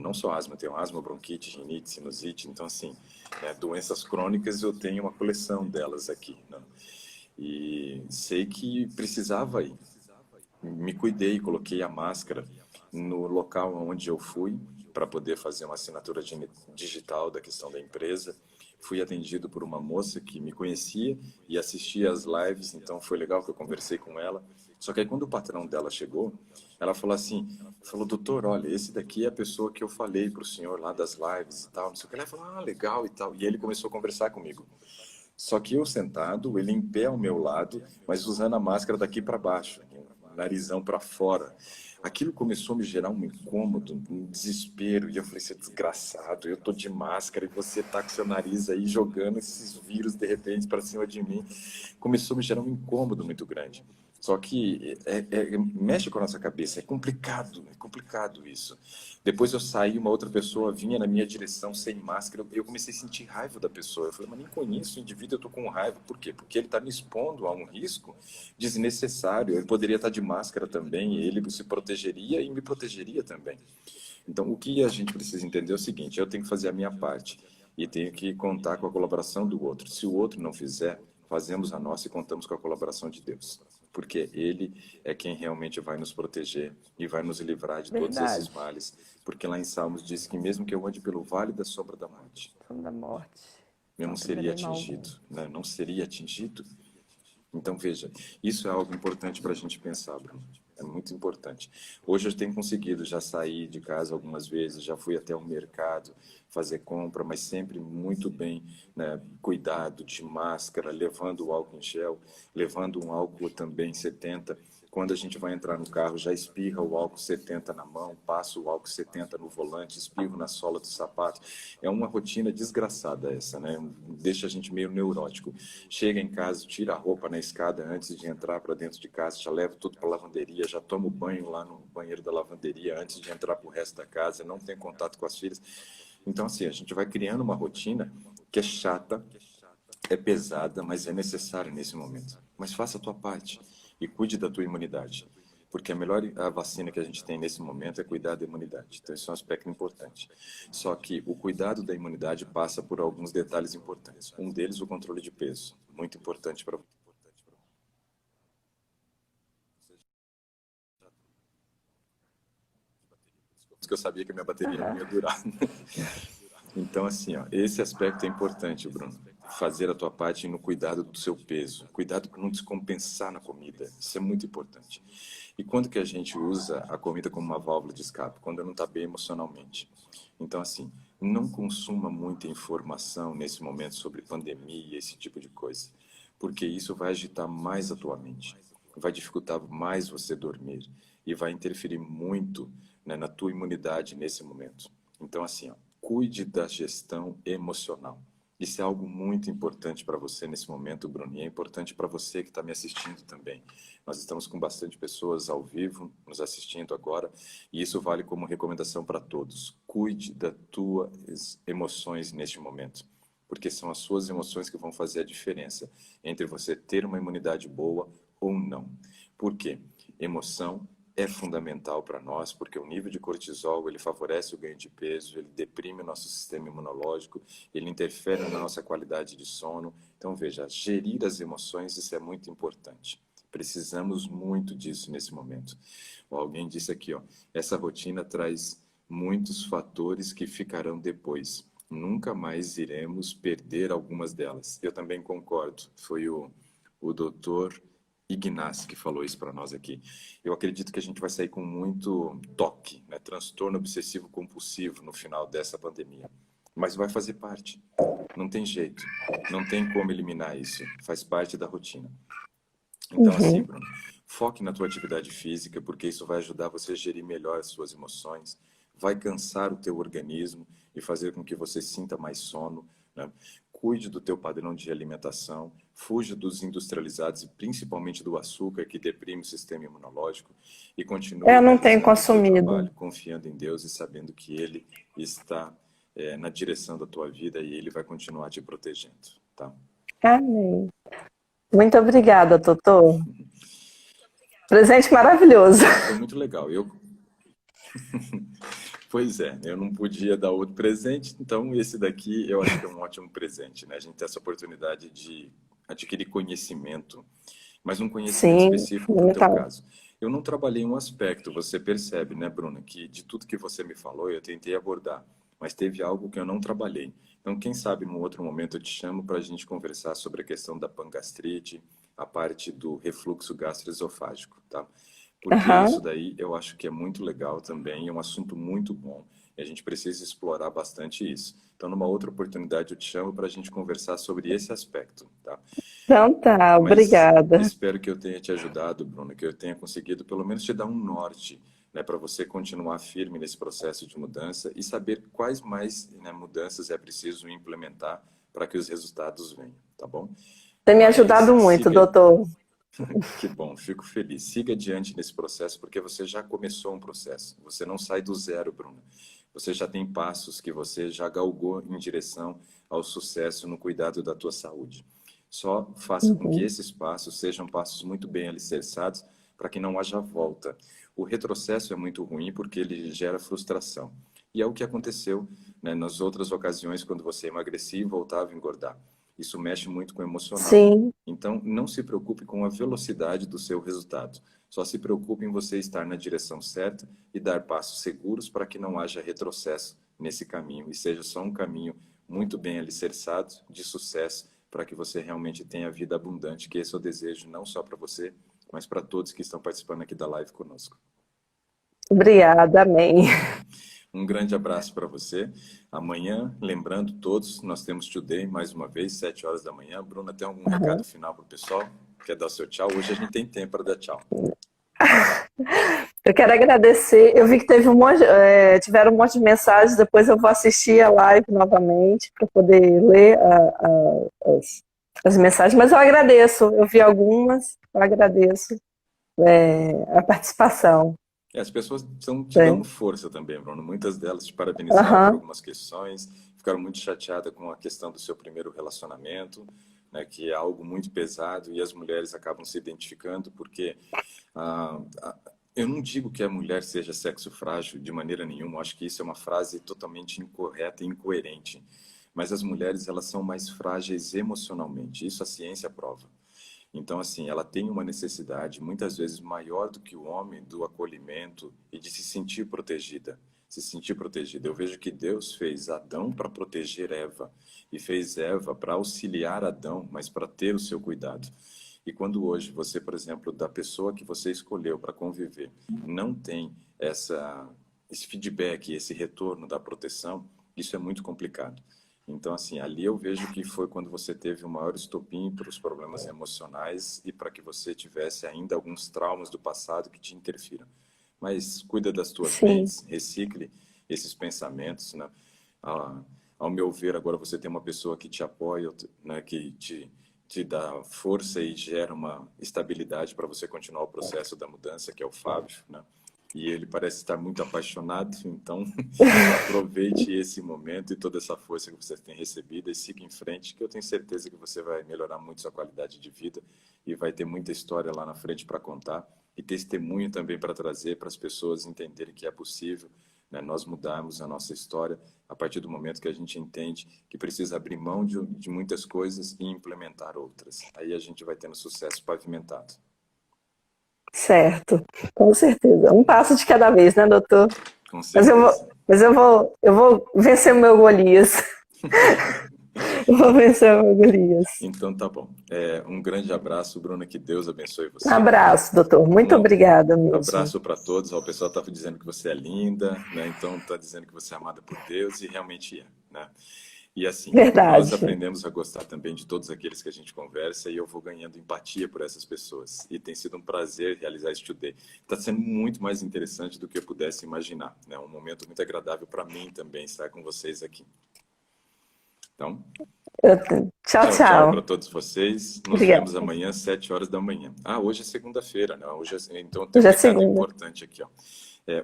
Não só asma, eu tenho asma, bronquite, rinite, sinusite, então assim, doenças crônicas eu tenho uma coleção delas aqui, né? E sei que precisava ir. Me cuidei, coloquei a máscara no local onde eu fui para poder fazer uma assinatura digital da questão da empresa. Fui atendido por uma moça que me conhecia e assistia às lives, então foi legal que eu conversei com ela. Só que aí quando o patrão dela chegou, ela falou assim, doutor, olha, esse daqui é a pessoa que eu falei para o senhor lá das lives e tal, não sei o que. Ela falou, ah, legal e tal. E ele começou a conversar comigo. Só que eu sentado, ele em pé ao meu lado, mas usando a máscara daqui para baixo, narizão para fora. Aquilo começou a me gerar um incômodo, um desespero. E eu falei, você é desgraçado, eu tô de máscara e você tá com seu nariz aí jogando esses vírus de repente para cima de mim. Começou a me gerar um incômodo muito grande. Só que mexe com a nossa cabeça, é complicado isso. Depois eu saí, uma outra pessoa vinha na minha direção sem máscara, eu comecei a sentir raiva da pessoa. Eu falei, mas nem conheço o indivíduo, eu tô com raiva. Por quê? Porque ele está me expondo a um risco desnecessário. Ele poderia estar de máscara também, ele se protegeria e me protegeria também. Então, o que a gente precisa entender é o seguinte: eu tenho que fazer a minha parte e tenho que contar com a colaboração do outro. Se o outro não fizer, fazemos a nossa e contamos com a colaboração de Deus, porque Ele é quem realmente vai nos proteger e vai nos livrar de todos esses Verdade. males, porque lá em Salmos diz que mesmo que eu ande pelo vale da sombra da morte, Som da morte. eu não Não seria temerei mal algum. atingido, né? Não seria atingido. Então, veja, isso é algo importante para a gente pensar, Bruno. É muito importante. Hoje eu tenho conseguido já sair de casa algumas vezes, já fui até o mercado fazer compra, mas sempre muito bem, né, cuidado, de máscara, levando o álcool em gel, levando um álcool também 70. Quando a gente vai entrar no carro, já espirra o álcool 70 na mão, passa o álcool 70 no volante, espirro na sola do sapato. É uma rotina desgraçada essa, né? Deixa a gente meio neurótico. Chega em casa, tira a roupa na escada antes de entrar para dentro de casa, já leva tudo para a lavanderia, já toma o banho lá no banheiro da lavanderia antes de entrar para o resto da casa, não tem contato com as filhas. Então, assim, a gente vai criando uma rotina que é chata, é pesada, mas é necessária nesse momento. Mas faça a tua parte e cuide da tua imunidade, porque a vacina que a gente tem nesse momento é cuidar da imunidade. Então, isso é um aspecto importante. Só que o cuidado da imunidade passa por alguns detalhes importantes. Um deles, o controle de peso, muito importante para você. Que eu sabia que a minha bateria não ia durar. Então, assim, ó, esse aspecto é importante, Bruno. fazer a tua parte no cuidado do seu peso. Cuidado para não descompensar na comida. Isso é muito importante. E quando que a gente usa a comida como uma válvula de escape? Quando não está bem emocionalmente. Então, assim, não consuma muita informação nesse momento sobre pandemia, esse tipo de coisa, porque isso vai agitar mais a tua mente, vai dificultar mais você dormir e vai interferir muito, né, na tua imunidade nesse momento. Então, assim, ó, cuide da gestão emocional. Isso é algo muito importante para você nesse momento, Bruno, e é importante para você que está me assistindo também. Nós estamos com bastante pessoas ao vivo nos assistindo agora, e isso vale como recomendação para todos. Cuide das tuas emoções neste momento, porque são as suas emoções que vão fazer a diferença entre você ter uma imunidade boa ou não. Por quê? Emoção é fundamental para nós, porque o nível de cortisol, ele favorece o ganho de peso, ele deprime o nosso sistema imunológico, ele interfere na nossa qualidade de sono. Então, veja, gerir as emoções, isso é muito importante. Precisamos muito disso nesse momento. Alguém disse aqui, ó, essa rotina traz muitos fatores que ficarão depois. Nunca mais iremos perder algumas delas. Eu também concordo. Foi o doutor Ignace que falou isso para nós aqui. Eu acredito que a gente vai sair com muito toque, né? Transtorno obsessivo compulsivo no final dessa pandemia. Mas vai fazer parte. Não tem jeito. Não tem como eliminar isso. Faz parte da rotina. Então, assim, Bruno, foque na tua atividade física, porque isso vai ajudar você a gerir melhor as suas emoções, vai cansar o teu organismo e fazer com que você sinta mais sono, né? Cuide do teu padrão de alimentação, fuja dos industrializados e principalmente do açúcar, que deprime o sistema imunológico, e continue Eu não tenho realizando o teu consumido. trabalho, confiando em Deus e sabendo que Ele está na direção da tua vida e Ele vai continuar te protegendo, tá? Amém. Muito obrigada, Totô. Presente maravilhoso. Foi muito legal. Pois é, eu não podia dar outro presente, então esse daqui eu acho que é um ótimo presente, né? A gente tem essa oportunidade de adquirir conhecimento, mas um conhecimento Sim, específico para o teu fundamental. caso. Eu não trabalhei um aspecto, você percebe, né, Bruna, que de tudo que você me falou eu tentei abordar, mas teve algo que eu não trabalhei. Então, quem sabe num outro momento eu te chamo para a gente conversar sobre a questão da pangastrite, a parte do refluxo gastroesofágico, tá? Porque isso daí eu acho que é muito legal também, é um assunto muito bom e a gente precisa explorar bastante isso. Então, numa outra oportunidade, eu te chamo para a gente conversar sobre esse aspecto, tá? Então tá, Mas obrigada. espero que eu tenha te ajudado, Bruno, que eu tenha conseguido pelo menos te dar um norte, né, para você continuar firme nesse processo de mudança e saber quais mais, né, mudanças é preciso implementar para que os resultados venham, tá bom? Tem me Mas ajudado muito, doutor. que bom, fico feliz. Siga adiante nesse processo, porque você já começou um processo. Você não sai do zero, Bruno. Você já tem passos que você já galgou em direção ao sucesso no cuidado da tua saúde. Só faça com que esses passos sejam passos muito bem alicerçados para que não haja volta. O retrocesso é muito ruim porque ele gera frustração. E é o que aconteceu, né, nas outras ocasiões quando você emagrecia e voltava a engordar. Isso mexe muito com o emocional. Sim, Então, não se preocupe com a velocidade do seu resultado. Só se preocupe em você estar na direção certa e dar passos seguros para que não haja retrocesso nesse caminho e seja só um caminho muito bem alicerçado de sucesso para que você realmente tenha vida abundante, que esse é o desejo não só para você, mas para todos que estão participando aqui da live conosco. obrigada, amém. Um grande abraço para você. Amanhã, lembrando todos, nós temos Today mais uma vez, 7 horas da manhã. Bruna, tem algum recado final para o pessoal? Quer dar o seu tchau? Hoje a gente tem tempo para dar tchau. Eu quero agradecer. Eu vi que teve tiveram um monte de mensagens. Depois eu vou assistir a live novamente para poder ler as mensagens. Mas eu agradeço. Eu vi algumas. Eu agradeço a participação. As pessoas estão te dando força também, Bruno. Muitas delas te parabenizaram por algumas questões, ficaram muito chateadas com a questão do seu primeiro relacionamento, né, que é algo muito pesado e as mulheres acabam se identificando porque eu não digo que a mulher seja sexo frágil de maneira nenhuma, eu acho que isso é uma frase totalmente incorreta e incoerente, mas as mulheres elas são mais frágeis emocionalmente, isso a ciência prova. Então, assim, ela tem uma necessidade muitas vezes maior do que o homem do acolhimento e de se sentir protegida. se sentir protegida. Eu vejo que Deus fez Adão para proteger Eva e fez Eva para auxiliar Adão, mas para ter o seu cuidado. E quando hoje você, por exemplo, da pessoa que você escolheu para conviver, não tem esse feedback, esse retorno da proteção, isso é muito complicado. Então, assim, ali eu vejo que foi quando você teve o maior estopim para os problemas emocionais e para que você tivesse ainda alguns traumas do passado que te interfiram. Mas cuida das tuas Sim, mentes, recicle esses pensamentos, né? Ah, ao meu ver, agora você tem uma pessoa que te apoia, né, que te dá força e gera uma estabilidade para você continuar o processo da mudança, que é o Fábio, né? E ele parece estar muito apaixonado, então aproveite esse momento e toda essa força que você tem recebido e siga em frente, que eu tenho certeza que você vai melhorar muito sua qualidade de vida e vai ter muita história lá na frente para contar e testemunho também para trazer para as pessoas entenderem que é possível, né, nós mudarmos a nossa história a partir do momento que a gente entende que precisa abrir mão de muitas coisas e implementar outras. Aí a gente vai tendo sucesso pavimentado. certo, com certeza. Um passo de cada vez, né, doutor? Com Mas certeza. eu vou vencer o meu Golias. Eu vou vencer o meu Golias. Então tá bom. Um grande abraço, Bruna, que Deus abençoe Um você. abraço, doutor. Muito Um obrigada mesmo. abraço para todos. Ó, o pessoal está dizendo que você é linda, né? Então está dizendo que você é amada por Deus e realmente é, né? E assim, nós Verdade. aprendemos a gostar também de todos aqueles que a gente conversa e eu vou ganhando empatia por essas pessoas. E tem sido um prazer realizar este Today. Está sendo muito mais interessante do que eu pudesse imaginar, né? Um momento muito agradável para mim também estar com vocês aqui. Então, Tchau, tchau, tchau para tchau. todos vocês. Nos Obrigada. vemos amanhã às 7 horas da manhã. Ah, hoje é segunda-feira, né? Então tem um Hoje é recado segunda. importante aqui, ó.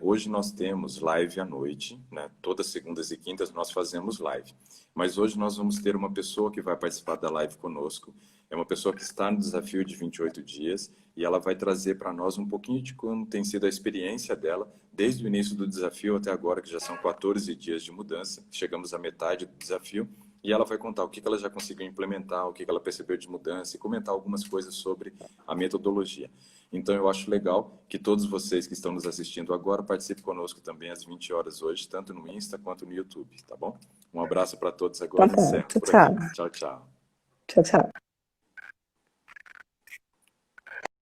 Hoje nós temos live à noite, né? Todas segundas e quintas nós fazemos live. Mas hoje nós vamos ter uma pessoa que vai participar da live conosco. É uma pessoa que está no desafio de 28 dias e ela vai trazer para nós um pouquinho de como tem sido a experiência dela desde o início do desafio até agora, que já são 14 dias de mudança. Chegamos à metade do desafio. E ela vai contar o que ela já conseguiu implementar, o que ela percebeu de mudança e comentar algumas coisas sobre a metodologia. Então, eu acho legal que todos vocês que estão nos assistindo agora participem conosco também às 20 horas hoje, tanto no Insta quanto no YouTube, tá bom? Um abraço para todos Então agora e tá. encerro Tchau, por aqui. tchau. Tchau, tchau. Tchau, tchau.